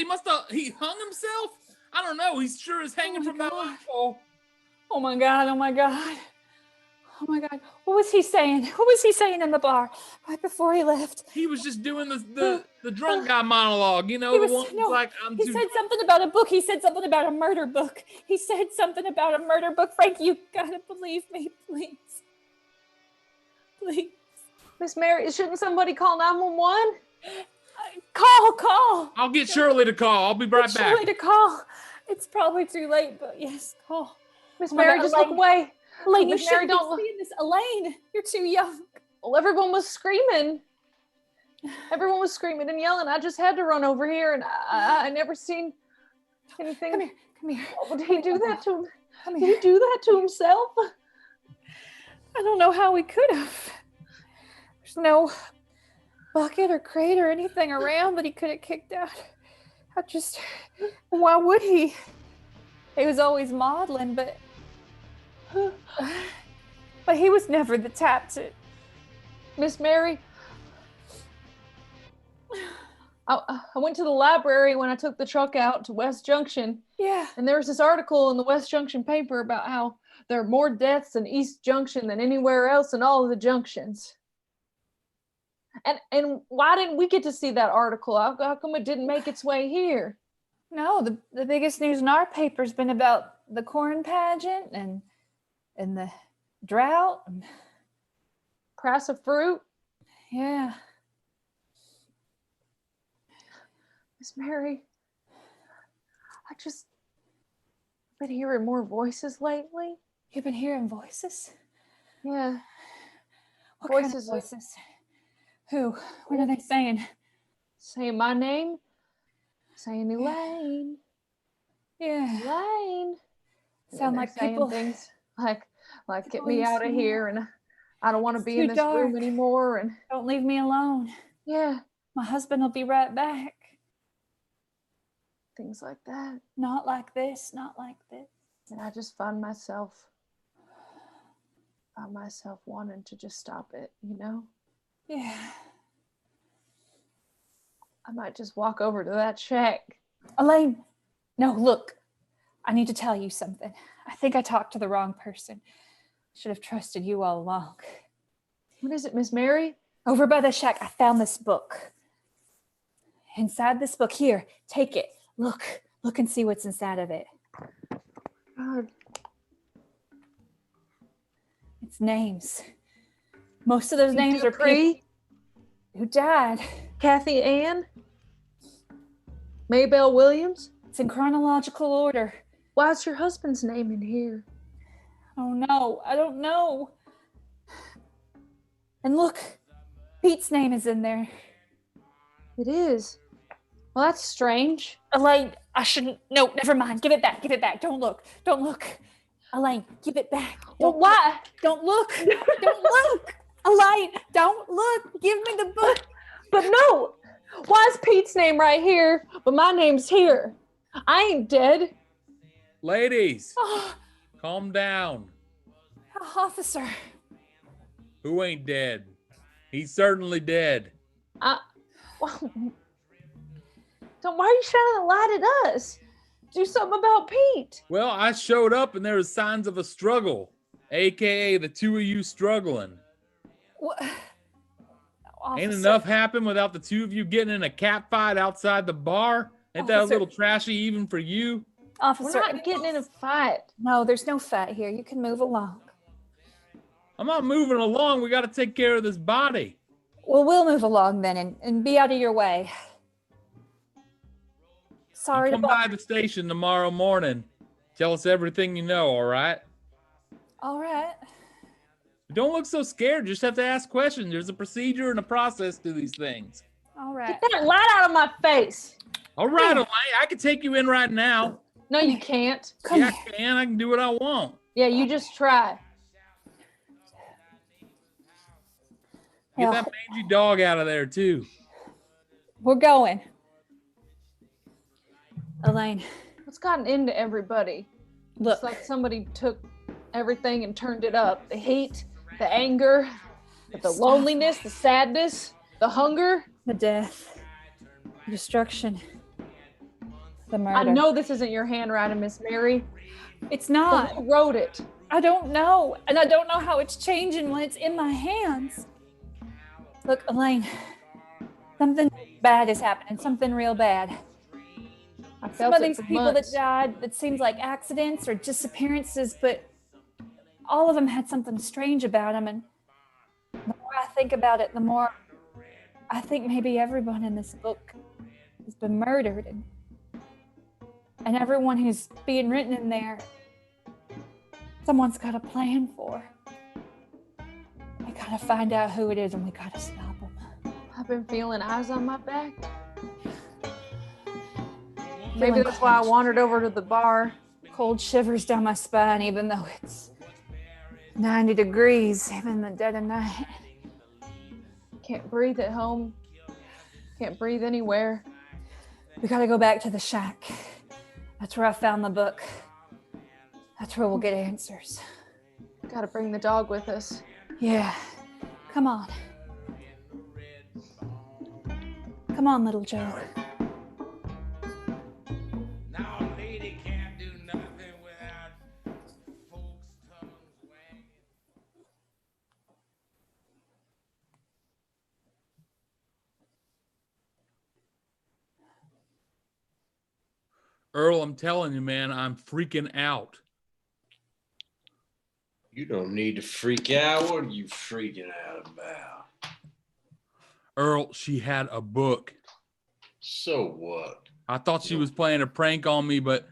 He hung himself? I don't know. He's sure is hanging from that light pole. Oh my God, oh my God. Oh my God. What was he saying? What was he saying in the bar right before he left? He was just doing the drunk guy monologue, you know, He the was- one no, like He said something about a book. He said something about a murder book. He said something about a murder book. Frank, you gotta believe me, please. Please. Miss Mary, shouldn't somebody call 911? Call. I'll get Shirley to call. I'll be right Get back. Shirley to call. It's probably too late, but yes, call. Miss Oh my Mary, God, just Elaine. look away. Elaine, you Miss Mary, shouldn't don't be seeing this. Elaine, you're too young. Well, everyone was screaming. Everyone was screaming and yelling. I just had to run over here, and I never seen anything. Come here. Oh, did he do that to him? Come Did here. he do that to himself? I don't know how we could have. There's no bucket or crate or anything around that he could have kicked out. Why would he? He was always modeling, but he was never the type to. Miss Mary, I went to the library when I took the truck out to West Junction. Yeah. And there was this article in the West Junction paper about how there are more deaths in East Junction than anywhere else in all of the junctions. And why didn't we get to see that article? How come it didn't make its way here? No, the biggest news in our paper's been about the corn pageant and the drought. Price of fruit. Yeah. Miss Mary, I've been hearing more voices lately. You've been hearing voices? Yeah. What kind of voices? Who? What are they saying? Saying my name. Saying Elaine. Yeah. Elaine. Sound like people. Things like get me out of here, and I don't want to be in this room anymore. And don't leave me alone. Yeah. My husband will be right back. Things like that. Not like this. Not like this. And I just find myself wanting to just stop it, you know? Yeah. I might just walk over to that shack. Elaine, no, look. I need to tell you something. I think I talked to the wrong person. Should have trusted you all along. What is it, Miss Mary? Over by the shack, I found this book. Inside this book, here, take it. Look and see what's inside of it. God. It's names. Most of those names are people who died. Kathy Ann? Maybelle Williams? It's in chronological order. Why's your husband's name in here? Oh no, I don't know. And look, Pete's name is in there. It is. Well, that's strange. Elaine, I shouldn't. No, never mind. Give it back. Don't look. Elaine, give it back. Why? Don't look. Don't look. Elaine, don't look. Give me the book. But no. Why is Pete's name right here, but my name's here? I ain't dead. Ladies, calm down. Officer. Who ain't dead? He's certainly dead. Why are you shining a light at us? Do something about Pete. Well, I showed up and there was signs of a struggle, aka the two of you struggling. What? Ain't enough happen without the two of you getting in a cat fight outside the bar? Ain't that a little trashy even for you? Officer, we're not getting in a fight. No, there's no fight here. You can move along. I'm not moving along. We got to take care of this body. Well, we'll move along then and be out of your way. Sorry you come by the station tomorrow morning. Tell us everything you know, all right? All right. Don't look so scared. You just have to ask questions. There's a procedure and a process to these things. All right. Get that light out of my face. All right, Elaine. I can take you in right now. No, you can't. I can. I can do what I want. Yeah, you just try. Get that mangy dog out of there, too. We're going. Elaine. What's gotten into everybody? Look. It's like somebody took everything and turned it up. The heat, the anger, the loneliness, the sadness, the hunger. The death. The destruction. The murder. I know this isn't your handwriting, Miss Mary. It's not. Who wrote it? I don't know. And I don't know how it's changing when it's in my hands. Look, Elaine, something bad is happening. Something real bad. Some of these people that died, it seems like accidents or disappearances, but all of them had something strange about them. And the more I think about it, the more I think maybe everyone in this book has been murdered. And everyone who's being written in there, someone's got a plan for. We gotta find out who it is and we gotta stop them. I've been feeling eyes on my back. Maybe that's why I wandered over to the bar. Cold shivers down my spine, even though it's 90 degrees, even in the dead of night. Can't breathe at home. Can't breathe anywhere. We gotta go back to the shack. That's where I found the book. That's where we'll get answers. Gotta bring the dog with us. Yeah. Come on. Come on, little Joe. Now a lady can't do nothing without folks' tongues wagging. Earl, I'm telling you, man, I'm freaking out. You don't need to freak out. What are you freaking out about? Earl, she had a book. So what? I thought she was playing a prank on me, but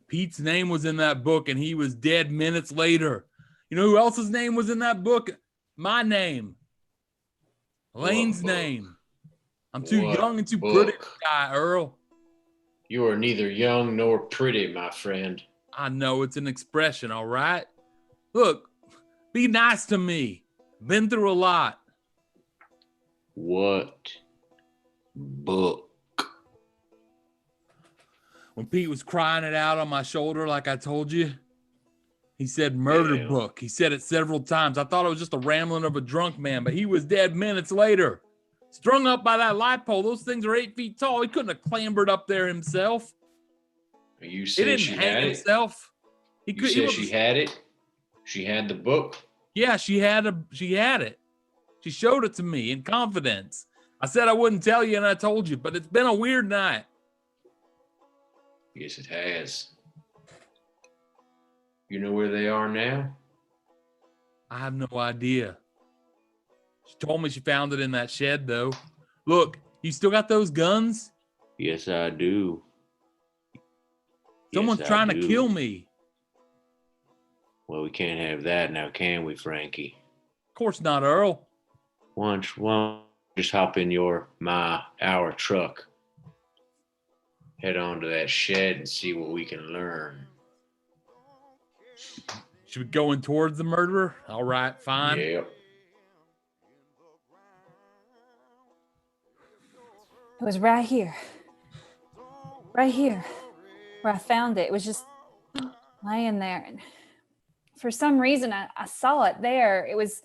Pete's name was in that book and he was dead minutes later. You know who else's name was in that book? My name. Elaine's name. I'm too young and too pretty to die, Earl. You are neither young nor pretty, my friend. I know it's an expression, all right? Look, be nice to me. Been through a lot. What book? When Pete was crying it out on my shoulder like I told you, he said murder book. He said it several times. I thought it was just a rambling of a drunk man, but he was dead minutes later. Strung up by that light pole. Those things are 8 feet tall. He couldn't have clambered up there himself. You He said didn't she hang had it? himself. You said she had it? She had the book? Yeah, she had it. She showed it to me in confidence. I said I wouldn't tell you, and I told you, but it's been a weird night. Yes, it has. You know where they are now? I have no idea. She told me she found it in that shed, though. Look, you still got those guns? Yes, I do. Someone's Yes, I trying to do. kill me. Well, we can't have that now, can we, Frankie? Of course not, Earl. Why don't you just hop in our truck, head on to that shed and see what we can learn. Should we going towards the murderer? All right, fine. Yep. It was right here, where I found it. It was just laying there. And for some reason, I saw it there. It was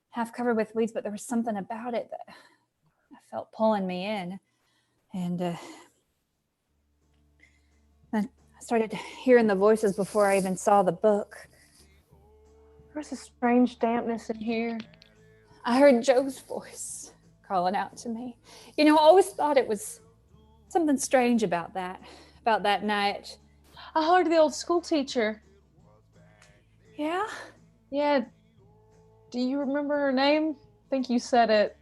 half covered with weeds, but there was something about it that I felt pulling me in. And then I started hearing the voices before I even saw the book. There's a strange dampness in here. I heard Joe's voice calling out to me. You know, I always thought it was something strange about that night. I heard the old school teacher. Yeah? Yeah. Do you remember her name? I think you said it.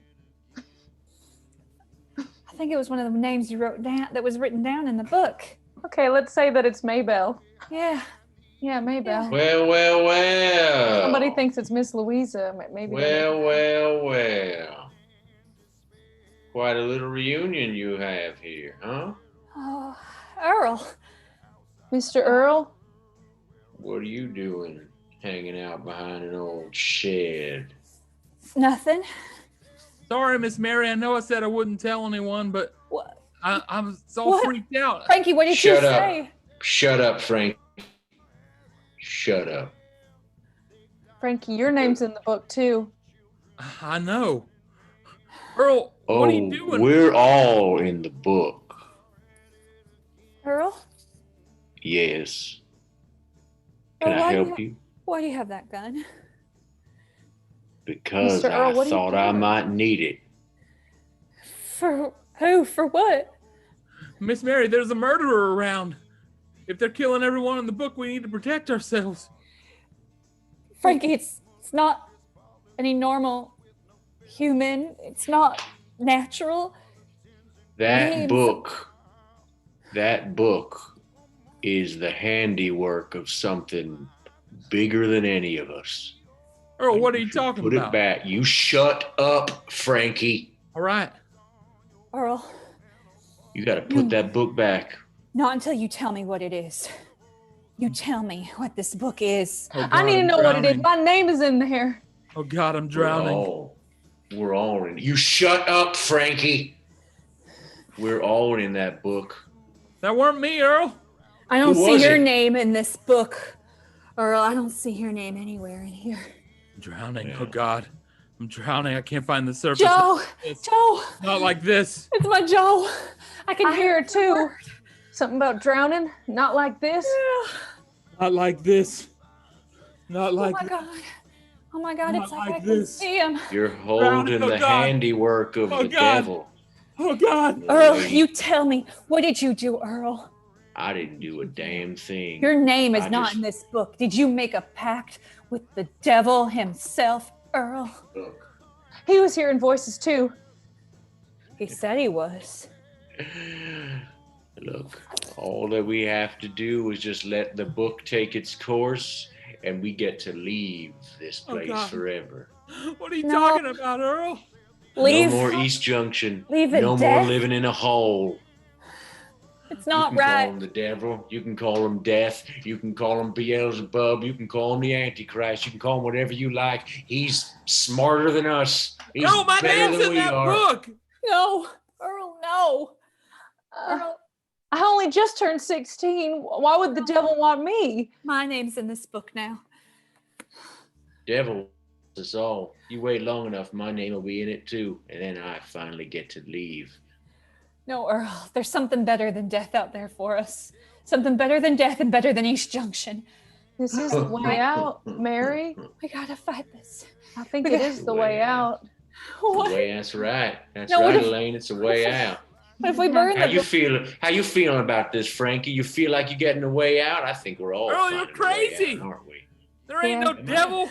I think it was one of the names you wrote down that was written down in the book. Okay, let's say that it's Maybelle. Yeah. Yeah, Maybelle. Well. Somebody thinks it's Miss Louisa. Maybe. Well. Quite a little reunion you have here, huh? Oh, Earl. Mr. Earl? What are you doing hanging out behind an old shed? Nothing. Sorry, Miss Mary. I know I said I wouldn't tell anyone, but What? I'm so What? freaked out. Frankie, what did you Shut up. say? Shut up, Frank. Shut up. Frankie, your name's in the book too. I know. Earl, what are you doing? We're all in the book. Earl? Yes. Can Earl, I help you? Why do you have that gun? Because Mr. Earl, I what are you thought I doing? might need it. For who? For what? Miss Mary, there's a murderer around. If they're killing everyone in the book, we need to protect ourselves. Frankie, it's not any normal human. It's not natural. That Names. book is the handiwork of something bigger than any of us. Earl, what are you talking Put about? it back. You shut up, Frankie. All right. Earl, You got to put that book back. not until you tell me what it is. You tell me what this book is. Oh, God, I need to I'm know what it is. drowning. My name is in there. Oh God, I'm drowning. Oh, We're all in. You shut up, Frankie. We're all in that book. That weren't me, Earl. I don't Who see was your it? name in this book, Earl. I don't see your name anywhere in here. I'm drowning. Yeah. Oh God, I'm drowning. I can't find the surface. Joe, It's Joe, not like this. it's my Joe. I can I hear it the too. word. Something about drowning. Not like this. Not like this. Not like Oh my God. Oh my God, Not it's like like I can this. see him. You're holding Oh, the God. handiwork of Oh, the God. devil. Oh God. Earl, Lady. you tell me, what did you do, Earl? I didn't do a damn thing. Your name is I not just- in this book. Did you make a pact with the devil himself, Earl? Look. He was hearing voices too. He said he was. Look, all that we have to do is just let the book take its course, and we get to leave this Oh, place God. forever. What are you No. talking about, Earl? Leave. No more East Junction. Leave it No more death. living in a hole. It's You not can call right. him the devil. You can call him death. You can call him Beelzebub. You can call him the Antichrist. You can call him whatever you like. He's smarter than us. He's Earl, my better name's than in we that are. book. No, Earl, no. Uh, Earl, I only just turned 16. Why would the devil want me? my name's in this book now. Devil wants us all. You wait long enough, my name will be in it too, and then I finally get to leave. No, Earl, there's something better than death out there for us. Something better than death and better than East Junction. This is the way out, Mary. We gotta fight this. I think We it got- is the way out. What? The way, that's right. That's No, what right, if- Elaine. It's a way out. What if we burn How the you book? feeling? How you feeling about this, Frankie? You feel like you're getting a way out? I think we're all Earl, you're finding a way crazy. out, aren't we? There ain't Yeah. no devil.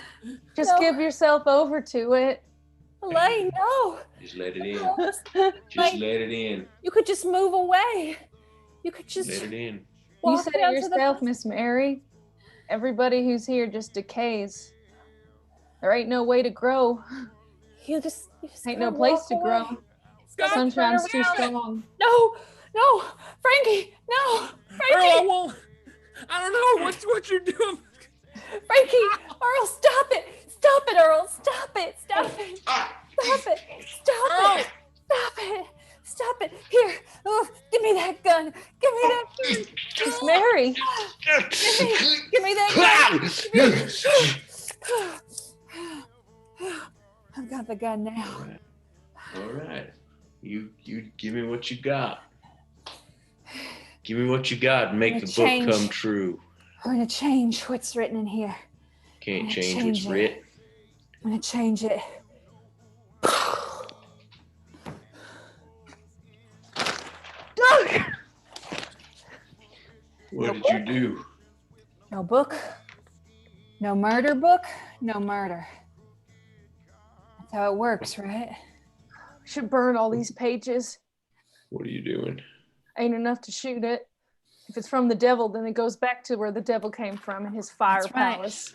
Just No. give yourself over to it. Elaine, no. Just let it in. Just- Just Like- let it in. You could just move away. You could just Let it in. You walk said down it to the yourself, Miss Mary. Everybody who's here just decays. There ain't no way to grow. You just Ain't no gotta place walk to away. grow. God, Sunshine's too around it. strong. No, no, Frankie, no, Earl, Frankie, I won't. I don't know what you're doing. Frankie, Earl, stop it, Earl, stop it, stop it, stop it, stop Earl. it, stop it, stop it. Here, oh, give me that gun, give me that gun, Miss Mary. give me that gun. I've got the gun now. All right. You give me what you got. Give me what you got and make I'm the gonna book change. come true. I'm gonna change what's written in here. Can't I'm gonna change what's change it. writ. I'm gonna change it. What did you do? No book, no murder book, no murder. That's how it works, right? We should burn all these pages. What are you doing? Ain't enough to shoot it. If it's from the devil, then it goes back to where the devil came from in his fire That's right. palace.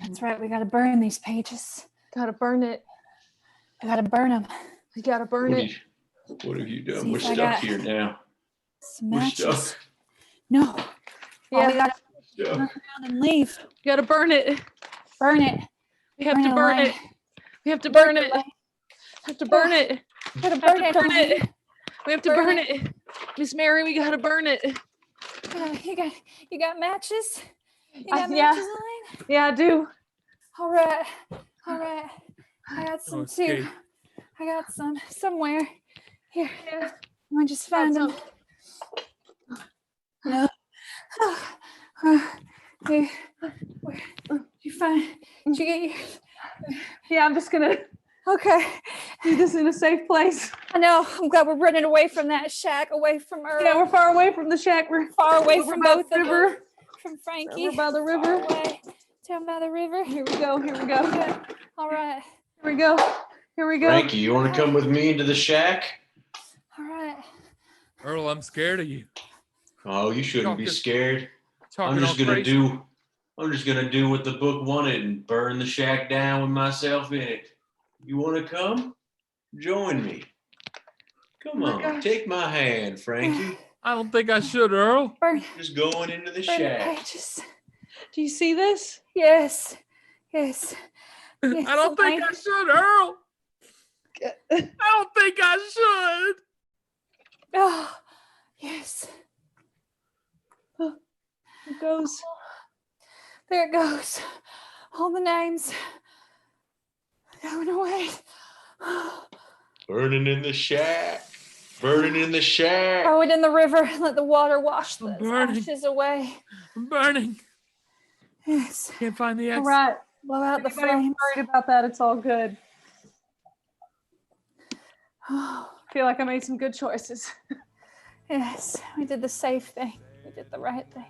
That's right. We gotta burn these pages. Gotta burn it. We gotta burn them. You gotta burn What, it. what have you done? See We're if I stuck got- here now. Some We're matches. stuck. No. Oh, we Yeah, gotta Stuck. turn around and leave. you gotta burn it. Burn it. We have to burn Elaine. it. We have to burn it. Elaine. Have to burn it. Gotta Have burn to it. burn Elaine. it. We have to Burn burn it. Miss Mary, we gotta burn it. You got matches? You got Yeah. matches, Elaine? Yeah, I do. All right. All right. I got some too. escape. I got some somewhere. Here. Yeah. I'm gonna just find them. some. No. Here. Where? Did you find? Did you get your? Yeah, I'm just gonna Okay. do this in a safe place. I know. I'm glad we're running away from that shack, away from Earl. Yeah, we're far away from the shack. We're far away over from by both the of them. river. From Frankie. Over by the Far river. away. Down by the river. Here we go. Here we go. Okay. All right. Here we go. Here we go. Frankie, you want to come with me into the shack? All right. Earl, I'm scared of you. Oh, you shouldn't be Talking- scared. Talking I'm just all gonna crazy. do what the book wanted and burn the shack down with myself in it. You want to come? Join me. Come Oh my on, gosh. take my hand, Frankie. I don't think I should, Earl. Burn, Just going into the burn the shack. pages. Do you see this? Yes. Yes. Yes, I don't think Elaine. I should, Earl. I don't think I should. Oh, yes. It goes. There it goes. All the names going away. Burning in the shack. Burning in the shack. Throw it in the river and let the water wash the burning. ashes away. I'm burning. Yes. Can't find the All exit. right. Blow out the Anybody flames. worried about that? It's all good. I feel like I made some good choices. Yes, we did the safe thing. We did the right thing.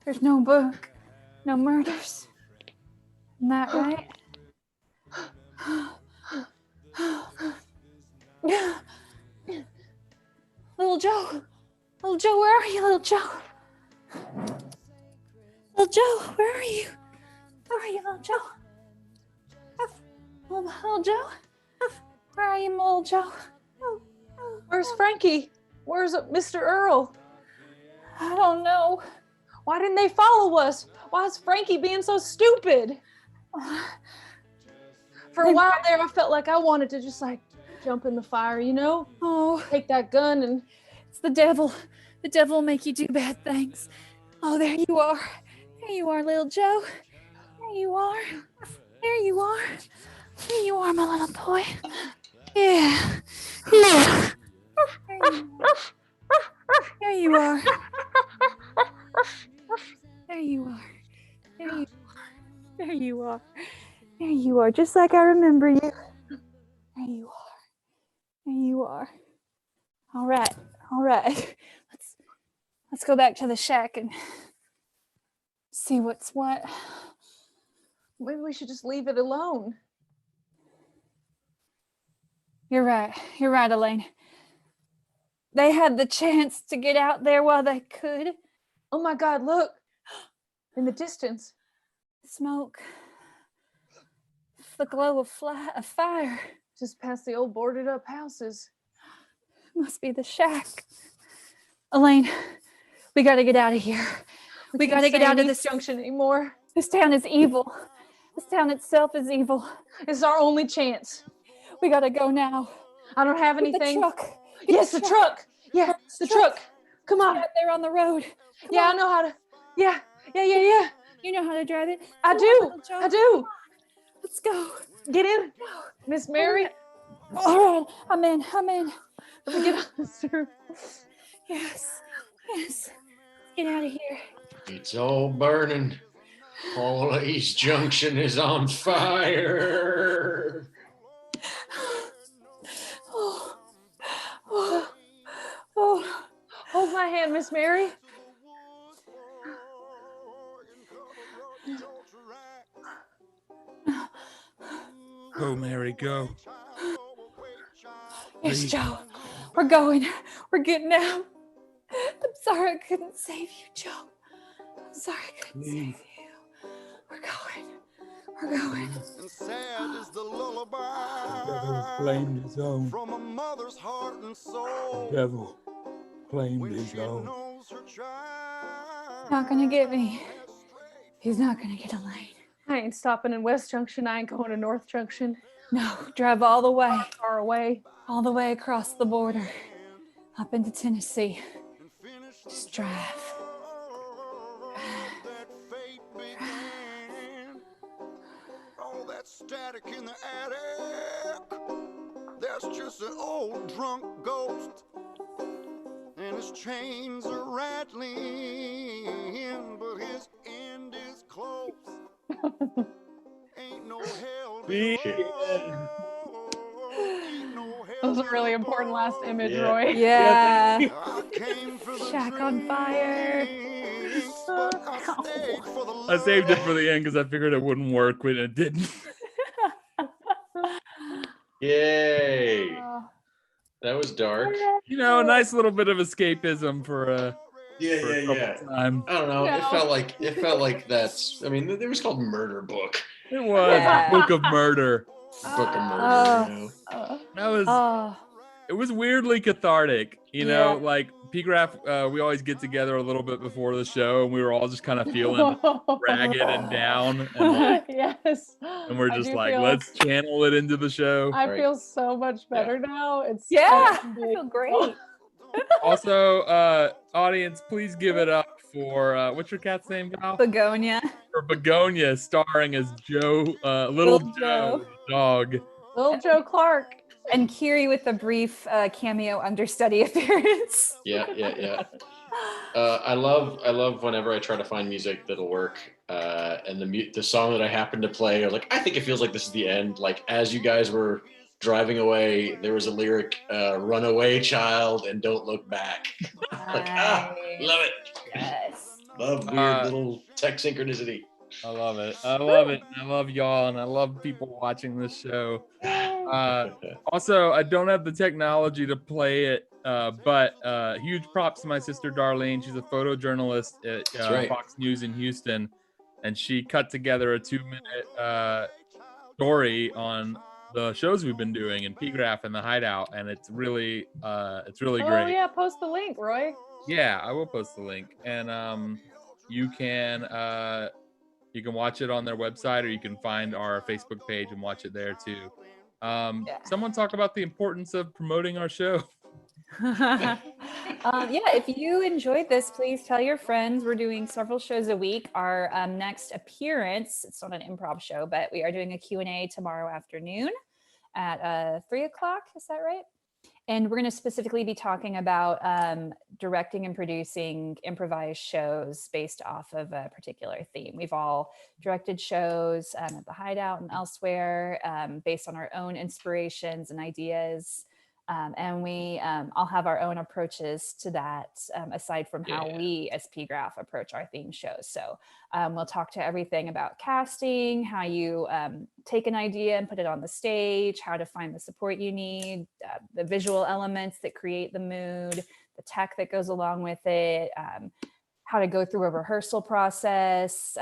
There's no book, no murders. Isn't that right? Little Joe. Little Joe, where are you, Little Joe? Little Joe, where are you? Where are you, Little Joe? Little Joe? Where are you, Little Joe? Where's Frankie? Where's Mr. Earl? I don't know. Why didn't they follow us? Why is Frankie being so stupid? For a while there, I felt like I wanted to just like jump in the fire, you know? Oh, Take that gun and it's the devil. The devil will make you do bad things. Oh, there you are. There you are, little Joe. There you are. There you are. There you are, my little boy. Yeah. Yeah. There you are. There you are. There you are. There you are. There you are, just like I remember you. There you are. There you are. All right. All right. Let's go back to the shack and see what's what. maybe we should just leave it alone. You're right. You're right, Elaine. They had the chance to get out there while they could. Oh my God, look. In the distance. Smoke. The glow of fire. Just past the old boarded up houses. Must be the shack. Elaine, we got to get out of here. We got to get out of this junction anymore. This town is evil. This town itself is evil. It's our only chance. We got to go now. I don't have Get anything. the truck. Yes, the truck. Yeah, the truck. Come on. Out there on the road. Come Yeah, on. I know how to. Yeah. You know how to drive it. I Come on, do. little Joe. I do. Let's go. Get in, Miss Mary. All right. I'm in. Let me get on this roof. Yes. Let's get out of here. It's all burning. Paul's Junction is on fire. Oh. Oh. Oh. Hold my hand, Miss Mary. Go, Mary, go. Yes, Please. Joe. We're going. We're getting out. I'm sorry I couldn't save you, Joe. I'm sorry I couldn't save you. We're going. We're going. And sad is the lullaby Devil claimed his own. from a mother's heart and soul. Devil claimed When his she own. knows her child Not gonna get me. has strayed. He's not gonna get Elaine. I ain't stopping in West Junction. I ain't going to North Junction. No, drive all the way. Far away. All the way across the border. Up into Tennessee. And finish the Just drive. job that fate began. All that static in the attic, that's just an old drunk ghost. And his chains are rattling, but his end is close. Ain't no hell Be- below. Ain't no That hell was a really important last image, Yeah. Roy. Yeah. I came for the Shack on fire. drinks, but I stayed for the I saved it love. for the end because I figured it wouldn't work when it didn't. Yay. Oh. That was dark. You know, a nice little bit of escapism for a couple time. I don't know. No. It felt like that's. I mean, it was called Murder Book. It was Yeah. a book of murder. Book of Murder. Oh. You know? Oh. That was Oh. it was weirdly cathartic, you know, Yeah. like PGraph, we always get together a little bit before the show and we were all just kind of feeling ragged and down and Yes. we're I just do like, feel- let's channel it into the show. I Right. feel so much better now. It's Yeah, I amazing. feel great. Also, audience, please give it up for what's your cat's name, Val? Begonia. For Begonia, starring as Joe, Little Little Joe, Joe. the dog. Little Joe Clark. And Kiri with a brief cameo understudy appearance. Yeah. I love whenever I try to find music that'll work, and the song that I happen to play, I was like, I think it feels like this is the end. Like as you guys were driving away, there was a lyric, "Run away, child, and don't look back." Like, love it. Yes. Love weird little tech synchronicity. I love it. I love it. I love y'all, and I love people watching this show. Also, I don't have the technology to play it, but huge props to my sister Darlene. She's a photojournalist at right. Fox News in Houston, and she cut together a 2-minute story on the shows we've been doing in PGraph and the Hideout, and it's really Oh great. yeah, post the link, Roy. Yeah, I will post the link, and you can watch it on their website, or you can find our Facebook page and watch it there too. Someone talk about the importance of promoting our show. Yeah, if you enjoyed this, please tell your friends. We're doing several shows a week. Our next appearance, it's not an improv show, but we are doing a Q&A tomorrow afternoon at 3 o'clock. Is that right? And we're going to specifically be talking about directing and producing improvised shows based off of a particular theme. We've all directed shows at the Hideout and elsewhere based on our own inspirations and ideas. And we all have our own approaches to that, aside from how we as PGraph approach our theme shows. So we'll talk to everything about casting, how you take an idea and put it on the stage, how to find the support you need, the visual elements that create the mood, the tech that goes along with it, how to go through a rehearsal process.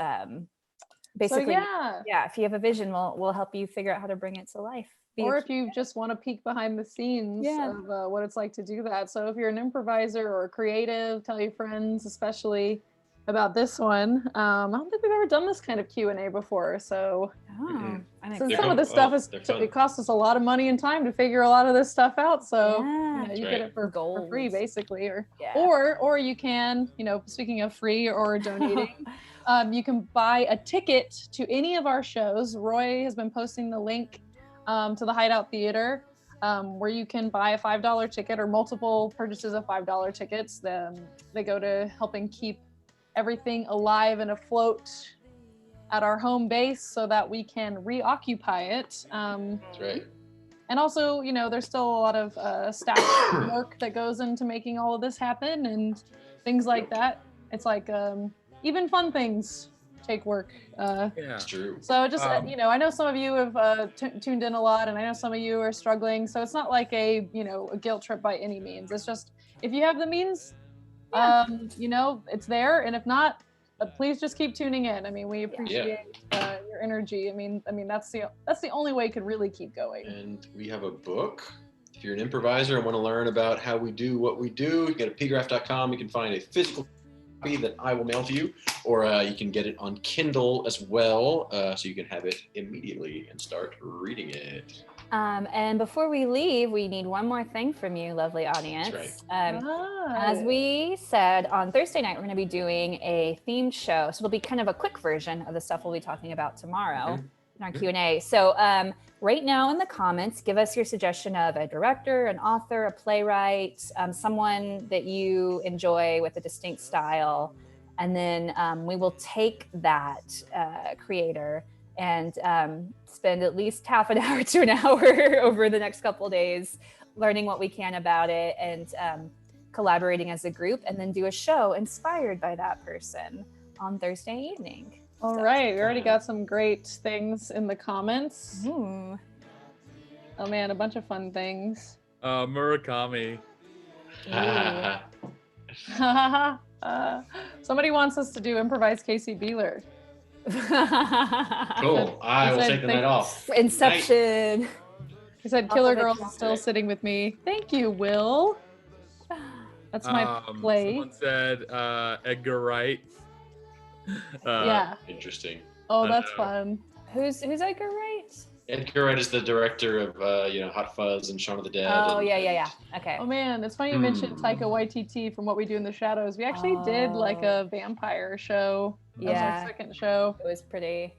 Basically, if you have a vision, we'll help you figure out how to bring it to life. Or if you just want to peek behind the scenes of what it's like to do that. So if you're an improviser or a creative, tell your friends, especially about this one. I don't think we've ever done this kind of Q&A before. So since some of this stuff it costs us a lot of money and time to figure a lot of this stuff out. So you get it for free, basically. Or you can, speaking of free or donating, you can buy a ticket to any of our shows. Roy has been posting the link to the Hideout Theater, where you can buy a $5 ticket or multiple purchases of $5 tickets. They go to helping keep everything alive and afloat at our home base so that we can reoccupy it. That's right. And also, there's still a lot of staff work that goes into making all of this happen and things like that. It's like even fun things take work. It's true. So just I know some of you have tuned in a lot, and I know some of you are struggling. So it's not like a guilt trip by any means. It's just if you have the means, it's there, and if not, please just keep tuning in. I mean, we appreciate your energy. I mean that's the only way it could really keep going. And we have a book. If you're an improviser and want to learn about how we do what we do, you go to pgraph.com. You can find a physical that I will mail to you, or you can get it on Kindle as well, so you can have it immediately and start reading it. And before we leave, we need one more thing from you, lovely audience. That's right. As we said, on Thursday night, we're going to be doing a themed show. So it'll be kind of a quick version of the stuff we'll be talking about tomorrow in our Q&A. So right now in the comments, give us your suggestion of a director, an author, a playwright, someone that you enjoy with a distinct style. And then we will take that creator and spend at least half an hour to an hour over the next couple of days learning what we can about it and collaborating as a group, and then do a show inspired by that person on Thursday evening. All right, we already got some great things in the comments. Ooh. Oh man, a bunch of fun things. Murakami. Somebody wants us to do improvised Kaci Beeler. Cool. I will take the night off. Inception. He said Off Killer of it. Girls is still sitting with me. Thank you, Will. That's my play. Someone said Edgar Wright. Yeah. Interesting. Oh, I that's know. fun. Who's Edgar Wright? Edgar Wright is the director of Hot Fuzz and Shaun of the Dead. Oh and, yeah. Okay. Oh man, it's funny you mentioned Taika Waititi from What We Do in the Shadows. We actually did like a vampire show. That was Yeah. our second show. It was pretty.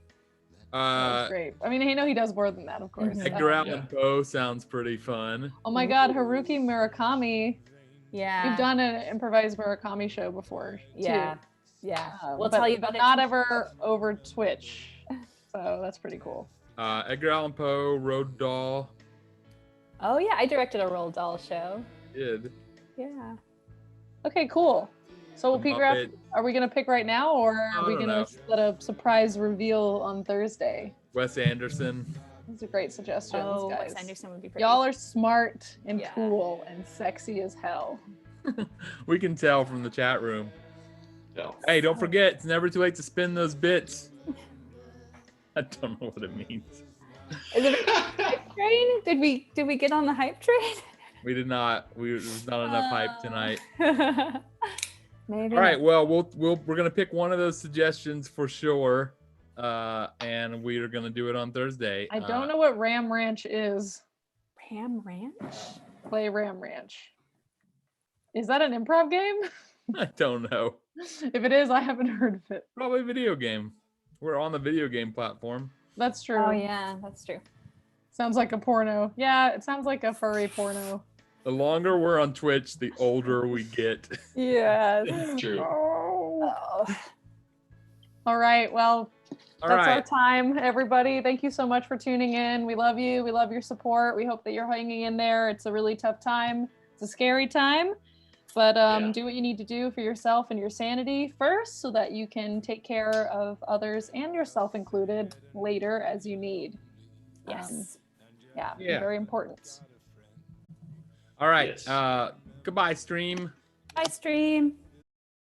That was great. I mean, I know he does more than that, of course. Edgar Allan Poe sounds pretty fun. Oh my God, Haruki Murakami. Yeah. We've done an improvised Murakami show before. Yeah. Too. Yeah. We'll tell you about it. Not ever over Twitch. So that's pretty cool. Edgar Allan Poe, Road Doll. Oh yeah, I directed a Roald Dahl show. Did. Yeah. Okay, cool. So The PGraph, Muppet. are we gonna pick right now, or I are we don't gonna know. let a surprise reveal on Thursday? Wes Anderson. Those are great suggestions, Oh, guys. Wes Anderson would be pretty. Y'all are smart and Yeah. cool and sexy as hell. We can tell from the chat room. No. Hey, don't forget, it's never too late to spin those bits. I don't know what it means. Is it a hype train? Did we get on the hype train? We did not. There's not enough hype tonight. Maybe. All right. Well, we're gonna pick one of those suggestions for sure, and we are gonna do it on Thursday. I don't know what Ram Ranch is. Ram Ranch? Play Ram Ranch. Is that an improv game? I don't know. If it is, I haven't heard of it. Probably a video game. We're on the video game platform. That's true. Oh yeah, that's true. Sounds like a porno. Yeah, it sounds like a furry porno. The longer we're on Twitch, the older we get. Yeah. True. Oh. All right. Well, All that's our right. time, everybody. Thank you so much for tuning in. We love you. We love your support. We hope that you're hanging in there. It's a really tough time. It's a scary time. But do what you need to do for yourself and your sanity first so that you can take care of others and yourself included later as you need. Yes. Yeah, Yeah. very important. All right. Yes. Goodbye, stream. Bye, stream.